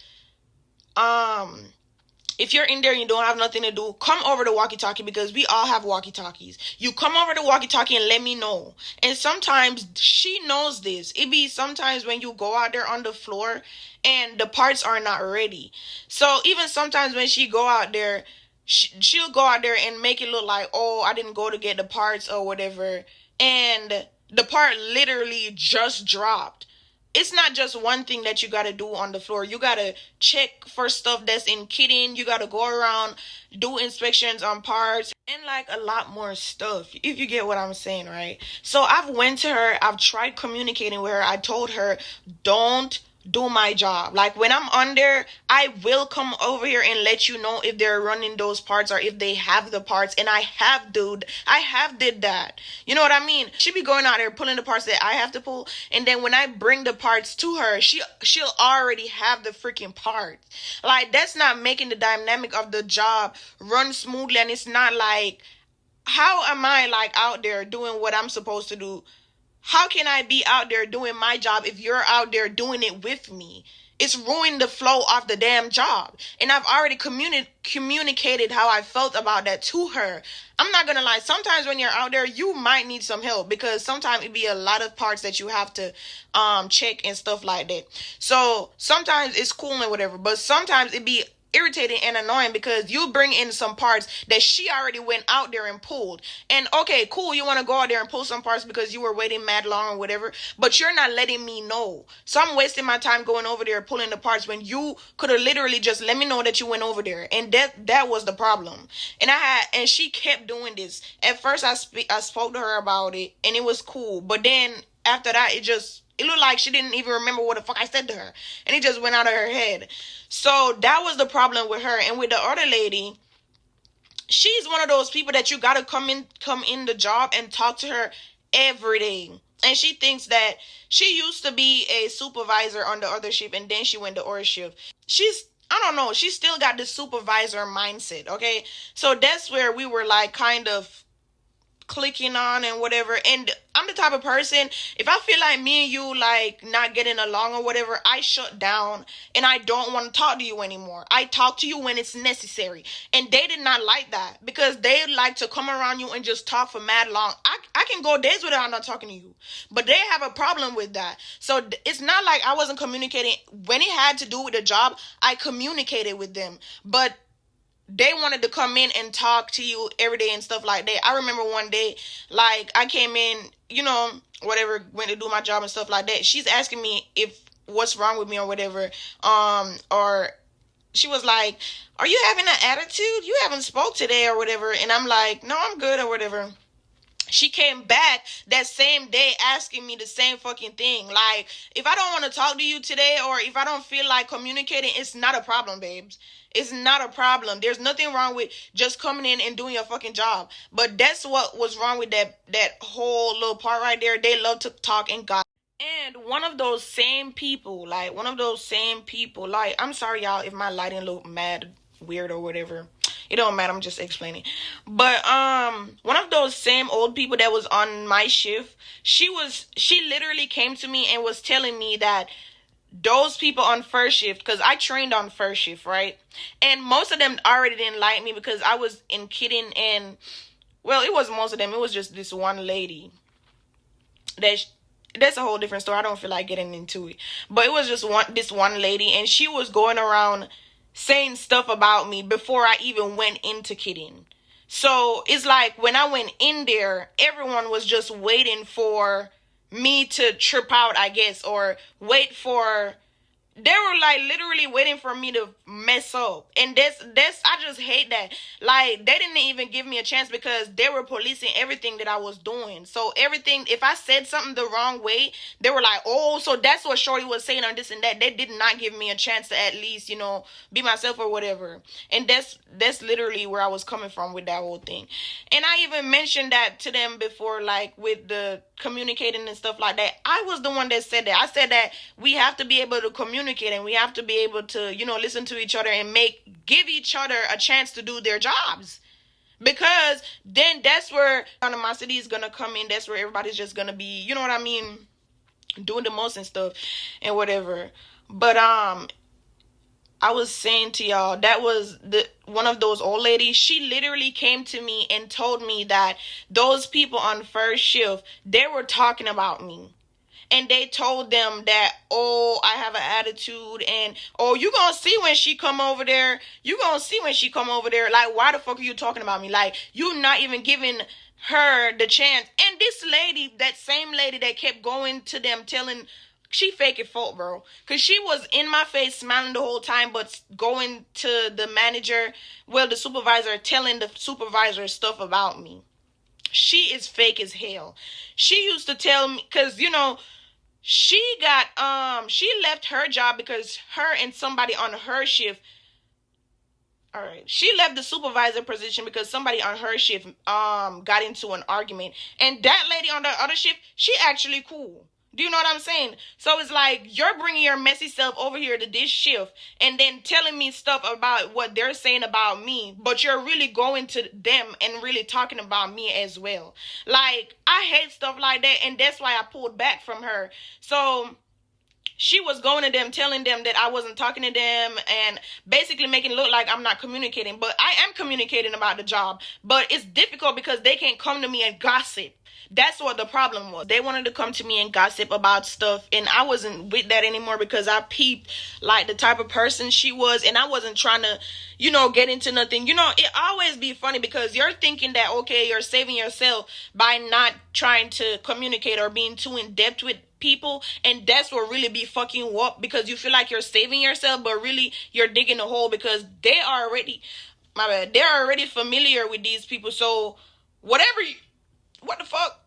you're in there and you don't have nothing to do, come over to walkie-talkie, because we all have walkie-talkies. You come over to walkie-talkie and let me know. And sometimes she knows this. It be sometimes when you go out there on the floor and the parts are not ready. So even sometimes when she go out there, she'll go out there and make it look like, oh, I didn't go to get the parts or whatever. And the part literally just dropped. It's not just one thing that you got to do on the floor. You got to check for stuff that's in kitting. You got to go around, do inspections on parts, and like a lot more stuff, if you get what I'm saying, right? So I've went to her. I've tried communicating with her. I told her, don't do my job. Like when I'm on there, I will come over here and let you know if they're running those parts or if they have the parts. And I have did that. You know what I mean? She be going out there pulling the parts that I have to pull, and then when I bring the parts to her, she'll already have the freaking parts. Like, that's not making the dynamic of the job run smoothly. And it's not like, how am I like out there doing what I'm supposed to do? How can I be out there doing my job if you're out there doing it with me? It's ruined the flow of the damn job. And I've already communicated how I felt about that to her. I'm not gonna lie, sometimes when you're out there, you might need some help, because sometimes it be a lot of parts that you have to check and stuff like that. So sometimes it's cool and whatever, but sometimes it be irritating and annoying because you bring in some parts that she already went out there and pulled. And okay, cool, you want to go out there and pull some parts because you were waiting mad long or whatever, but you're not letting me know. So I'm wasting my time going over there pulling the parts when you could have literally just let me know that you went over there. And that was the problem. And she kept doing this. At first I spoke to her about it and it was cool, but then after that it looked like she didn't even remember what the fuck I said to her. And it just went out of her head. So that was the problem with her. And with the other lady, she's one of those people that you gotta come in the job and talk to her every day. And she thinks that she used to be a supervisor on the other shift and then she went to our shift. I don't know, she still got the supervisor mindset, okay? So that's where we were like kind of clicking on and whatever. And I'm the type of person, if I feel like me and you like not getting along or whatever, I shut down and I don't want to talk to you anymore. I talk to you when it's necessary. And they did not like that because they like to come around you and just talk for mad long. I can go days without not talking to you, but they have a problem with that. So it's not like I wasn't communicating. When it had to do with the job, I communicated with them, but they wanted to come in and talk to you every day and stuff like that. I remember one day, like, I came in, you know, whatever, went to do my job and stuff like that. She's asking me if what's wrong with me or whatever. Or she was like, are you having an attitude? You haven't spoke today or whatever. And I'm like, no, I'm good or whatever. She came back that same day asking me the same fucking thing. Like, if I don't want to talk to you today or if I don't feel like communicating, it's not a problem, babes. It's not a problem. There's nothing wrong with just coming in and doing your fucking job. But that's what was wrong with that whole little part right there. They love to talk and gossip. And one of those same people, like, I'm sorry, y'all, if my lighting look mad weird or whatever. It don't matter, I'm just explaining. But one of those same old people that was on my shift, she literally came to me and was telling me that those people on first shift, because I trained on first shift, right? And most of them already didn't like me because I was in kidding, and well, it was most of them. It was just this one lady. That's a whole different story. I don't feel like getting into it. But it was just this one lady, and she was going around saying stuff about me before I even went into kidding. So it's like when I went in there, everyone was just waiting for me to trip out, I guess, or they were like literally waiting for me to mess up. And that's I just hate that. Like, they didn't even give me a chance because they were policing everything that I was doing. So everything, if I said something the wrong way, they were like, oh, so that's what Shorty was saying on this and that. They did not give me a chance to at least, you know, be myself or whatever. And that's literally where I was coming from with that whole thing. And I even mentioned that to them before, like with the communicating and stuff like that. I was the one that said that. I said that we have to be able to communicate and we have to be able to, you know, listen to each other and give each other a chance to do their jobs. Because then that's where animosity is gonna come in. That's where everybody's just gonna be, you know what I mean, doing the most and stuff and whatever. But I was saying to y'all, that was one of those old ladies. She literally came to me and told me that those people on first shift, they were talking about me. And they told them that, oh, I have an attitude, and, oh, you gonna see when she come over there. You gonna see when she come over there. Like, why the fuck are you talking about me? Like, you not even giving her the chance. And this lady, that same lady that kept going to them she fake it fault, bro. Because she was in my face smiling the whole time, but going to the manager, the supervisor, telling the supervisor stuff about me. She is fake as hell. She used to tell me, because, you know, she left her job because her and somebody on her shift, all right, she left the supervisor position because somebody on her shift got into an argument. And that lady on the other shift, she actually cool. Do you know what I'm saying? So it's like, you're bringing your messy self over here to this shift and then telling me stuff about what they're saying about me, but you're really going to them and really talking about me as well. Like, I hate stuff like that, and that's why I pulled back from her. So she was going to them, telling them that I wasn't talking to them and basically making it look like I'm not communicating. But I am communicating about the job. But it's difficult because they can't come to me and gossip. That's what the problem was. They wanted to come to me and gossip about stuff, and I wasn't with that anymore because I peeped like the type of person she was, and I wasn't trying to, you know, get into nothing. You know, it always be funny because you're thinking that, okay, you're saving yourself by not trying to communicate or being too in depth with people, and that's what really be fucking you up because you feel like you're saving yourself, but really you're digging a hole because they're already familiar with these people. So what the fuck?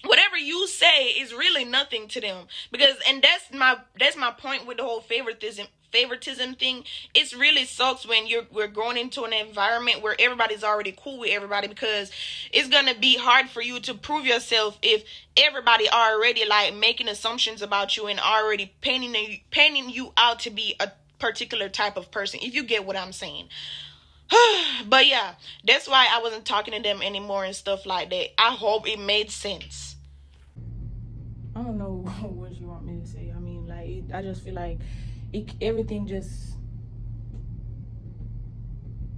Whatever you say is really nothing to them because, and that's my point with the whole favoritism thing. It really sucks when we're going into an environment where everybody's already cool with everybody because it's gonna be hard for you to prove yourself if everybody already like making assumptions about you and already painting you out to be a particular type of person. If you get what I'm saying. But yeah, that's why I wasn't talking to them anymore and stuff like that. I hope it made sense. I don't know what you want me to say. I mean, like, I just feel like everything just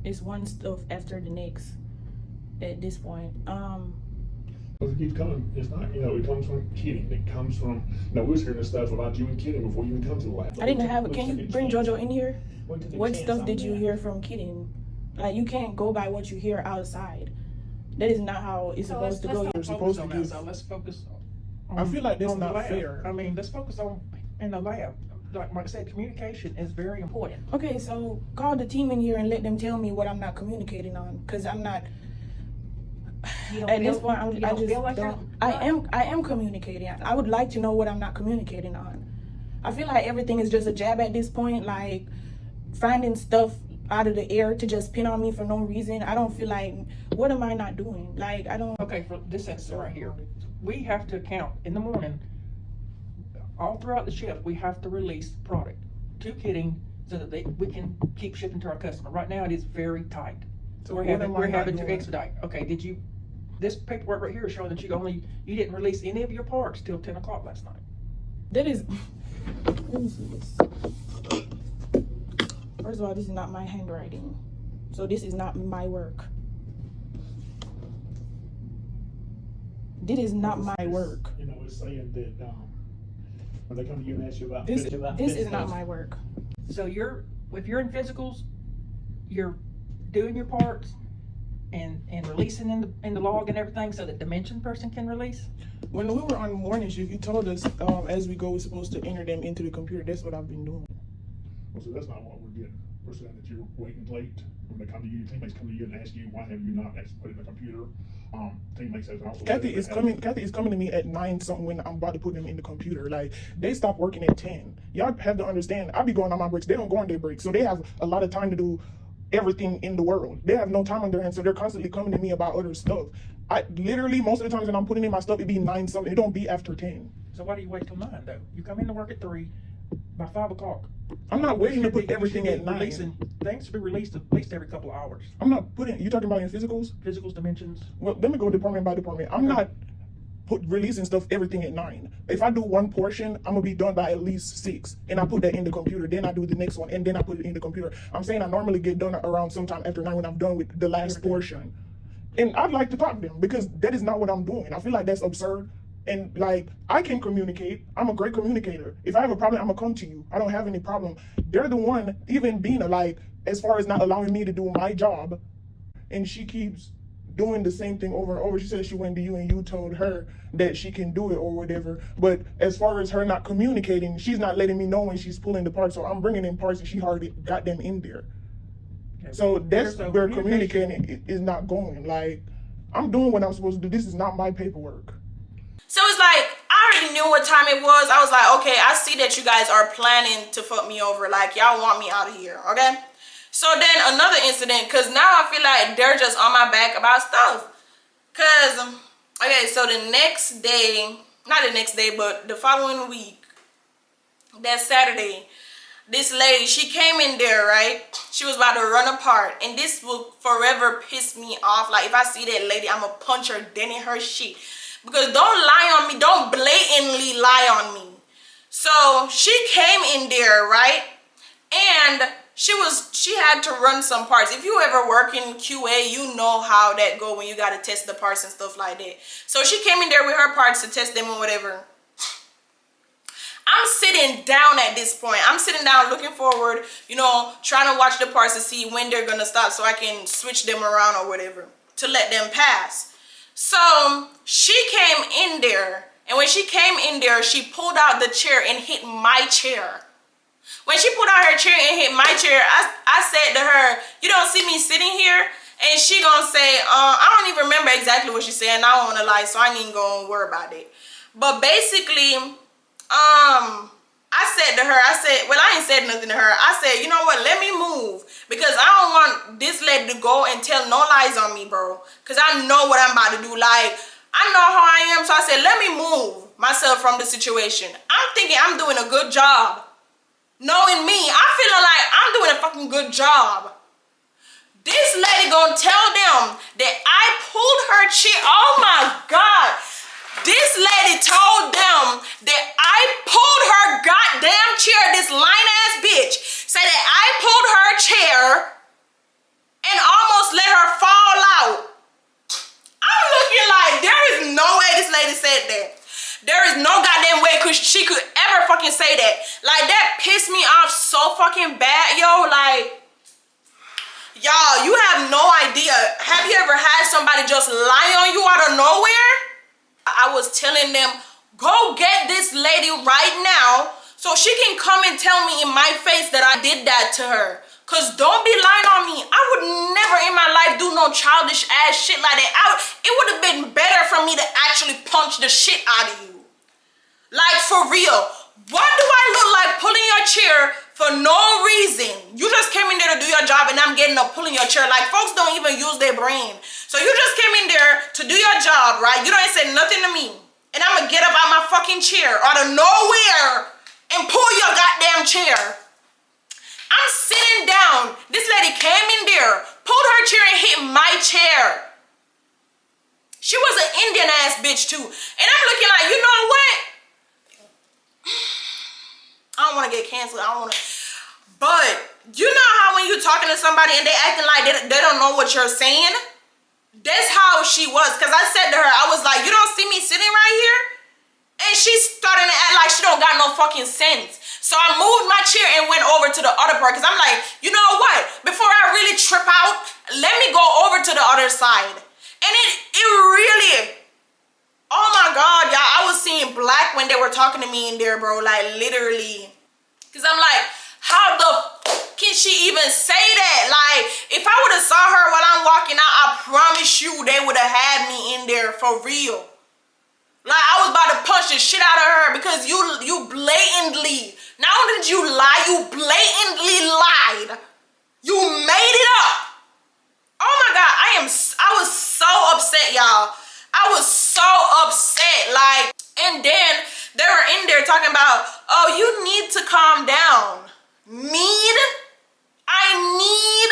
is one stuff after the next at this point. It keeps coming. It's not, it comes from kidding. It comes from, we was hearing this stuff about you and kidding before you even come to the lab. I didn't have. Can you bring JoJo in here? What stuff did you hear from kidding? Like, you can't go by what you hear outside. That is not how it's supposed to go. You're supposed to give. So let's focus on, I feel like that's on not the lab. fair. I mean, let's focus on in the lab. Like I said, communication is very important. Okay, so call the team in here and let them tell me what I'm not communicating on, because I'm not. At this point, I am communicating. I would like to know what I'm not communicating on. I feel like everything is just a jab at this point, like finding stuff out of the air to just pin on me for no reason. I don't feel like, what am I not doing? Like, I don't. Okay, for this instance right here, we have to count in the morning, all throughout the shift, we have to release product to Kidding so that we can keep shipping to our customer. Right now, it is very tight. So we're having to expedite. Okay, this paperwork right here is showing that you didn't release any of your parts till 10 o'clock last night. That is, let me see this. First of all, this is not my handwriting. So this is not my work. This is not my work. It's saying that when they come to you and ask you about this is not my work. So if you're in physicals, you're doing your parts and releasing in the log and everything so that dimension person can release. When we were on morning shift, you told us as we go, we're supposed to enter them into the computer. That's what I've been doing. Well, so that's not what we're getting. We're saying that you're waiting late when they come to you. Your teammates come to you and ask you, why have you not actually put it in the computer? Teammates has also. Kathy is coming to me at 9 something when I'm about to put them in the computer. Like, they stop working at 10. Y'all have to understand. I be going on my breaks. They don't go on their breaks, so they have a lot of time to do everything in the world. They have no time on their hands, so they're constantly coming to me about other stuff. I literally, most of the times when I'm putting in my stuff, it be 9 something. It don't be after 10. So why do you wait till 9 though? You come in to work at 3. By 5 o'clock. I'm not waiting to put everything at 9. Things should be released at least every couple of hours. I'm not putting. You talking about in physicals? Physicals, dimensions. Well, let me go department by department. I'm not releasing stuff everything at 9. If I do one portion, I'm gonna be done by at least 6, and I put that in the computer. Then I do the next one, and then I put it in the computer. I'm saying I normally get done around sometime after 9 when I'm done with the last portion. And I'd like to talk to them because that is not what I'm doing. I feel like that's absurd. And like, I can communicate. I'm a great communicator. If I have a problem, I'm gonna come to you. I don't have any problem. They're the one, even Bina, like, as far as not allowing me to do my job, and she keeps doing the same thing over and over. She said she went to you and you told her that she can do it or whatever. But as far as her not communicating, she's not letting me know when she's pulling the parts. So I'm bringing in parts and she already got them in there. Okay. So that's where communicating is not going. Like, I'm doing what I'm supposed to do. This is not my paperwork. So it's like, I already knew what time it was. I was like, okay, I see that you guys are planning to fuck me over. Like, y'all want me out of here, okay? So then another incident, because now I feel like they're just on my back about stuff. Because, okay, so the next day, not the next day, but the following week, that Saturday, this lady, she came in there, right? She was about to run apart. And this will forever piss me off. Like, if I see that lady, I'm going to punch her dead in her shit. Because don't lie on me. Don't blatantly lie on me. So she came in there, right? And she had to run some parts. If you ever work in QA, you know how that go when you got to test the parts and stuff like that. So she came in there with her parts to test them or whatever. I'm sitting down at this point. I'm sitting down looking forward, trying to watch the parts to see when they're going to stop so I can switch them around or whatever to let them pass. So she came in there, and when she came in there, she pulled out the chair and hit my chair. When she pulled out her chair and hit my chair, I said to her, you don't see me sitting here? And she gonna say, I don't even remember exactly what she said, and I don't want to lie, so I ain't even gonna worry about it. But basically, I said to her, well, I ain't said nothing to her. I said, you know what, let me move. Because I don't want this lady to go and tell no lies on me, bro. Because I know what I'm about to do. Like, I know how I am. So I said, let me move myself from the situation. I'm thinking I'm doing a good job. Knowing me, I feel like I'm doing a fucking good job. This lady gonna tell them that I pulled her chair. Oh my God. This lady told them that I pulled her goddamn chair, this lying ass bitch. Say that I pulled her chair and almost let her fall out. I'm looking like there is no way this lady said that. There is no goddamn way she could ever fucking say that. Like, that pissed me off so fucking bad, yo. Like, y'all, you have no idea. Have you ever had somebody just lie on you out of nowhere? I was telling them, go get this lady right now so she can come and tell me in my face that I did that to her. Cause don't be lying on me. I would never in my life do no childish ass shit like that. It would have been better for me to actually punch the shit out of you. Like, for real. What do I look like pulling your chair for no reason? You just came in there to do your job and I'm getting up pulling your chair. Like, folks don't even use their brain. So you just came in there to do your job, right? You don't say nothing to me. And I'm gonna get up out my fucking chair out of nowhere and pull your goddamn chair. I'm sitting down. This lady came in there, pulled her chair and hit my chair. She was an Indian ass bitch too. And I'm looking like, you know what? I don't want to get canceled. I don't want to. But you know how when you're talking to somebody and they acting like they don't know what you're saying? That's how she was. Because I said to her, I was like, you don't see me sitting right here? And she's starting to act like she don't got no fucking sense. So I moved my chair and went over to the other part. Because I'm like, you know what? Before I really trip out, let me go over to the other side. And it really... Oh my God, y'all, I was seeing black when they were talking to me in there, bro. Like, literally. Because I'm like, how the fuck can she even say that? Like, if I would have saw her while I'm walking out, I promise you they would have had me in there for real. Like, I was about to punch the shit out of her because you blatantly, not only did you lie, you blatantly lied. You made it up. Oh my God, I was so upset, y'all. I was so upset, like, and then they were in there talking about, oh, you need to calm down. Need? I need?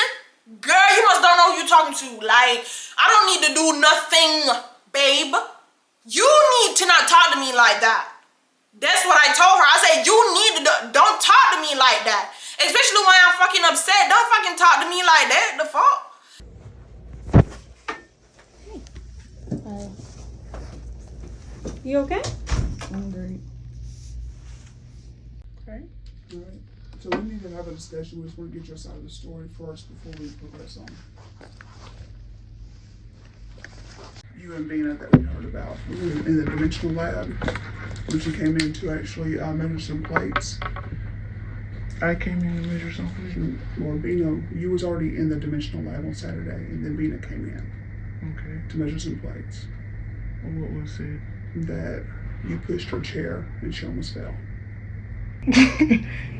Girl, you must don't know who you're talking to. Like, I don't need to do nothing, babe. You need to not talk to me like that. That's what I told her. I said, you need to, don't talk to me like that. Especially when I'm fucking upset. Don't fucking talk to me like that. The fuck? You okay? I'm great. Okay. All right. So we need to have a discussion. We just want to get your side of the story first before we progress on. You and Bina that we heard about in the dimensional lab, when she came in to actually measure some plates. I came in to measure some plates? Well, Bina, you was already in the dimensional lab on Saturday, and then Bina came in. Okay. To measure some plates. What was it? That you pushed her chair and she almost fell.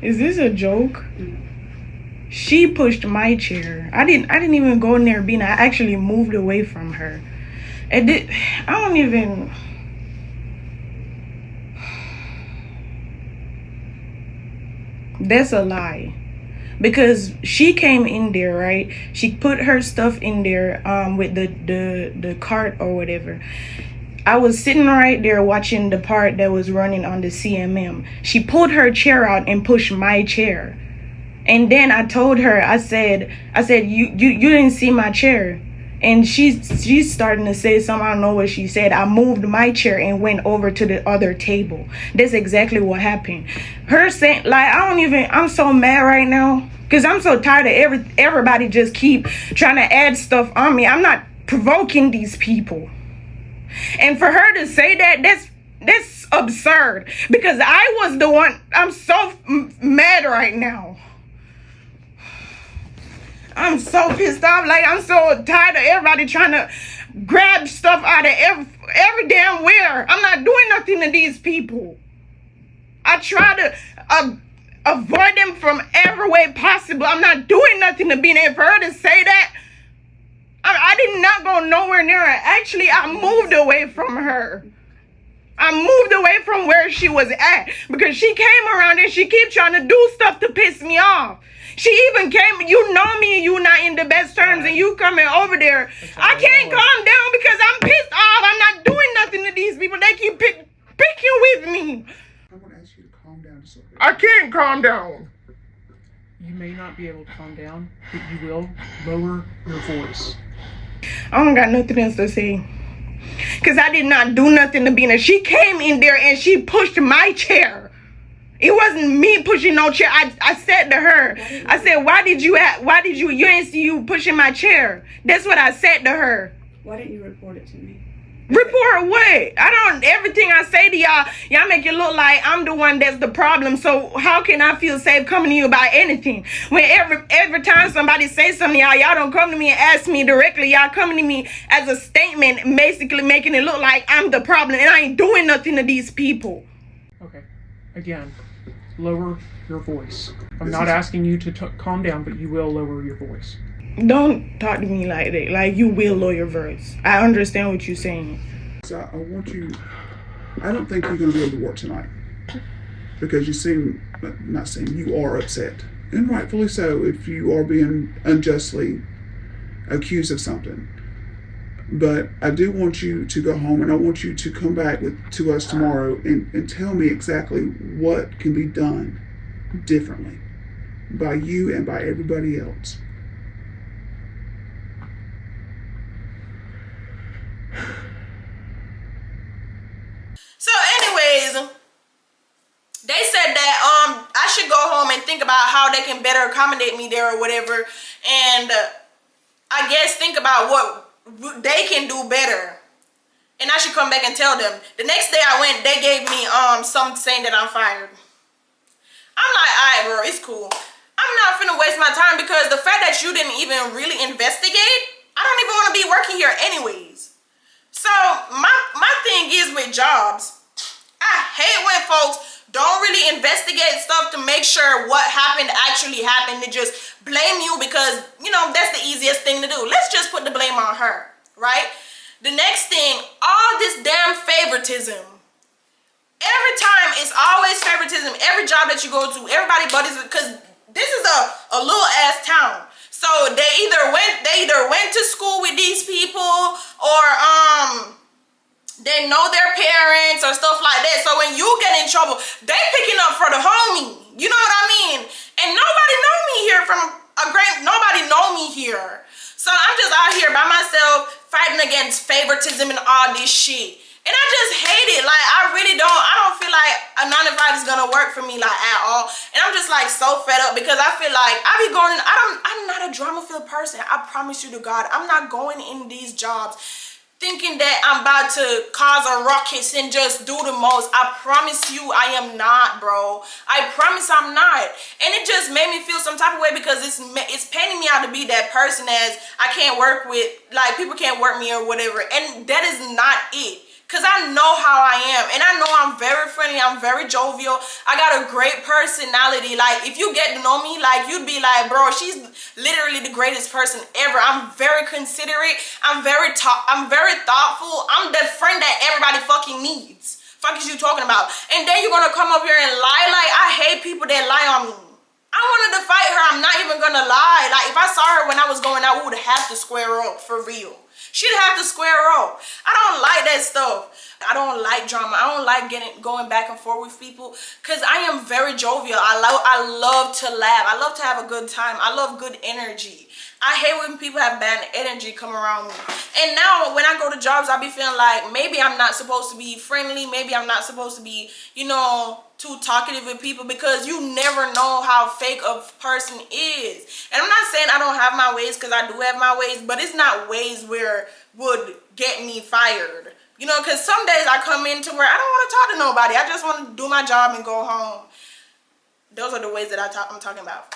Is this a joke? She pushed my chair. I didn't even go in there, Bina. I actually moved away from her. I don't even... That's a lie. Because she came in there, right? She put her stuff in there with the cart or whatever. I was sitting right there watching the part that was running on the CMM. She pulled her chair out and pushed my chair. And then I told her, I said, you didn't see my chair. And she's starting to say something, I don't know what she said. I moved my chair and went over to the other table. That's exactly what happened. Her saying, like, I'm so mad right now. Because I'm so tired of everybody just keep trying to add stuff on me. I'm not provoking these people. And for her to say that, that's absurd. Because I was the one, I'm so mad right now. I'm so pissed off. Like, I'm so tired of everybody trying to grab stuff out of every damn where. I'm not doing nothing to these people. I try to avoid them from every way possible. I'm not doing nothing to be there. For her to say that, I did not go nowhere near her. Actually, I moved away from her. I moved away from where she was at because she came around and she keep trying to do stuff to piss me off. She even came, you know me and you not in the best terms and you coming over there. I can't calm down because I'm pissed off. I'm not doing nothing to these people. They keep picking with me. I'm going to ask you to calm down just a little bit. I can't calm down. You may not be able to calm down, but you will lower your voice. I don't got nothing else to say. Because I did not do nothing to Bina. She came in there and she pushed my chair. It wasn't me pushing no chair. I said to her, I said, you ain't see you pushing my chair. That's what I said to her. Why didn't you report it to me? Report what? Everything I say to y'all make it look like I'm the one that's the problem. So how can I feel safe coming to you about anything? When every time somebody says something to y'all don't come to me and ask me directly. Y'all coming to me as a statement, basically making it look like I'm the problem and I ain't doing nothing to these people. Okay. Again, lower your voice. I'm not asking you to calm down, but you will lower your voice. Don't talk to me like that. Like you will lower your voice. I understand what you're saying. So I don't think you're going to be able to work tonight. Because you are upset. And rightfully so if you are being unjustly accused of something. But I do want you to go home and I want you to come back to us tomorrow and tell me exactly what can be done differently by you and by everybody else. So anyways, they said that I should go home and think about how they can better accommodate me there or whatever, and I guess think about what they can do better, and I should come back and tell them. The next day I went, they gave me something saying that I'm fired. I'm like, alright bro, it's cool. I'm not finna waste my time because the fact that you didn't even really investigate, I don't even want to be working here anyways. So my thing is with jobs, I hate when folks don't really investigate stuff to make sure what happened actually happened and just blame you because, you know, that's the easiest thing to do. Let's just put the blame on her, right? The next thing, all this damn favoritism. Every time it's always favoritism. Every job that you go to, everybody buddies, because this is a little ass town. So they either went to school with these people or they know their parents or stuff like that. So when you get in trouble, they picking up for the homie. You know what I mean? And nobody know me here nobody know me here. So I'm just out here by myself fighting against favoritism and all this shit. And I just hate it. Like, I don't feel like a 9 to 5 is gonna work for me, like, at all. And I'm just, like, so fed up because I feel like I'm not a drama-filled person. I promise you to God, I'm not going in these jobs thinking that I'm about to cause a ruckus and just do the most. I promise you I am not, bro. I promise I'm not. And it just made me feel some type of way because it's painting me out to be that person as I can't work with, like, people can't work me or whatever. And that is not it. Because I know how I am. And I know I'm very friendly. I'm very jovial. I got a great personality. Like, if you get to know me, like, you'd be like, bro, she's literally the greatest person ever. I'm very considerate. I'm very thoughtful. I'm the friend that everybody fucking needs. Fuck is you talking about? And then you're going to come up here and lie? Like, I hate people that lie on me. I wanted to fight her. I'm not even going to lie. Like, if I saw her when I was going out, we would have to square up for real. She'd have to square up. I don't like that stuff. I don't like drama. I don't like going back and forth with people because I am very jovial. I love to laugh. I love to have a good time. I love good energy. I hate when people have bad energy come around me. And now when I go to jobs, I be feeling like maybe I'm not supposed to be friendly. Maybe I'm not supposed to be, you know, too talkative with people because you never know how fake a person is. And I'm not saying I don't have my ways because I do have my ways, but it's not ways where would get me fired. You know, because some days I come into where I don't want to talk to nobody. I just want to do my job and go home. Those are the ways that I'm talking about.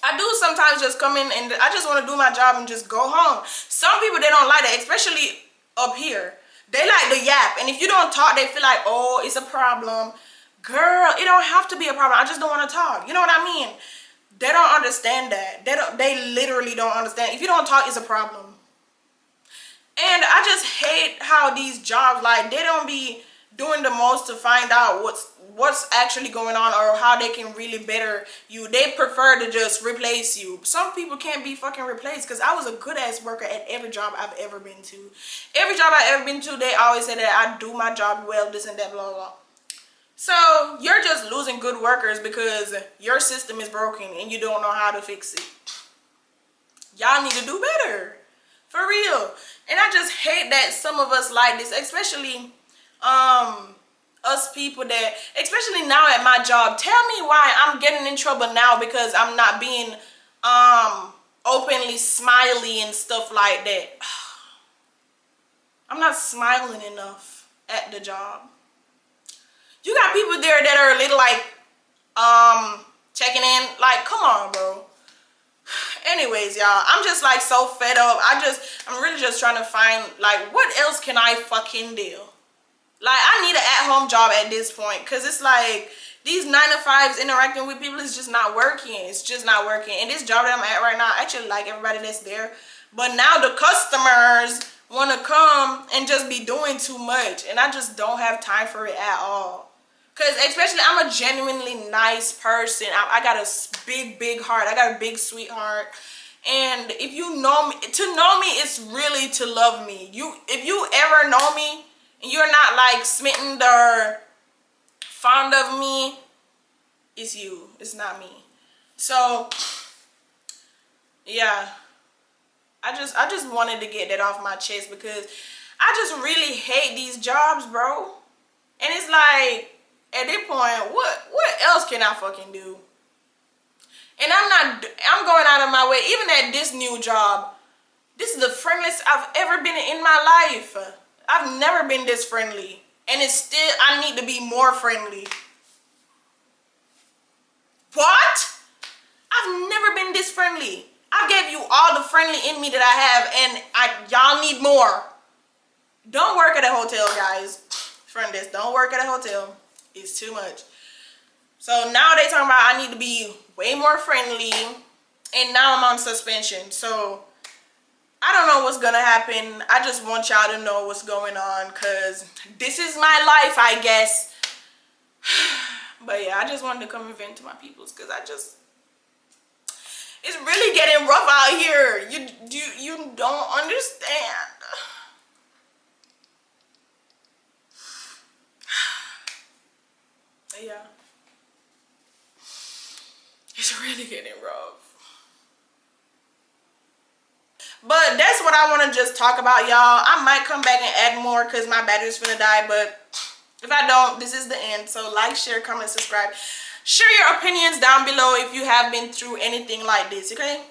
I do sometimes just come in and I just want to do my job and just go home. Some people, they don't like that, especially up here. They like the yap. And if you don't talk, they feel like, oh, it's a problem. Girl, it don't have to be a problem. I just don't want to talk. You know what I mean? They don't understand that. They literally don't understand. If you don't talk, it's a problem. And I just hate how these jobs, like, they don't be doing the most to find out what's actually going on or how they can really better you. They prefer to just replace you. Some people can't be fucking replaced, because I was a good ass worker at every job I've ever been to. Every job I've ever been to, they always say that I do my job well, this and that, blah, blah, blah. So you're just losing good workers because your system is broken and you don't know how to fix it. Y'all need to do better, for real. And I just hate that some of us like this, especially us people that, especially now at my job. Tell me why I'm getting in trouble now because I'm not being openly smiley and stuff like that. I'm not smiling enough at the job. You got people there that are a little like checking in, like, come on, bro. Anyways, y'all, I'm just like so fed up. I'm really just trying to find, like, what else can I fucking do? Like, I need an at-home job at this point, because it's like these 9-to-5s interacting with people is just not working. It's just not working. And this job that I'm at right now, I actually like everybody that's there, but now the customers want to come and just be doing too much, and I just don't have time for it at all. Because especially, I'm a genuinely nice person. I got a big heart. I got a big sweetheart. And if you know me, to know me is really to love me. If you ever know me and you're not like smitten or fond of me, it's you. It's not me. So yeah, I just wanted to get that off my chest, because I just really hate these jobs, bro. And it's like, at this point, what else can I fucking do? And I'm going out of my way. Even at this new job, this is the friendliest I've ever been in my life. I've never been this friendly. And it's still, I need to be more friendly. What? I've never been this friendly. I gave you all the friendly in me that I have, and y'all need more. Don't work at a hotel, guys. Friend this, don't work at a hotel. It's too much. So now they talking about I need to be way more friendly, and now I'm on suspension. So I don't know what's gonna happen. I just want y'all to know what's going on, because this is my life, I guess. But yeah, I just wanted to come and vent to my peoples, because it's really getting rough out here. You don't understand. Yeah, it's really getting rough. But that's what I want to just talk about, y'all. I might come back and add more because my battery's finna die, but if I don't, this is the end. So like, share, comment, subscribe. Share your opinions down below if you have been through anything like this, okay?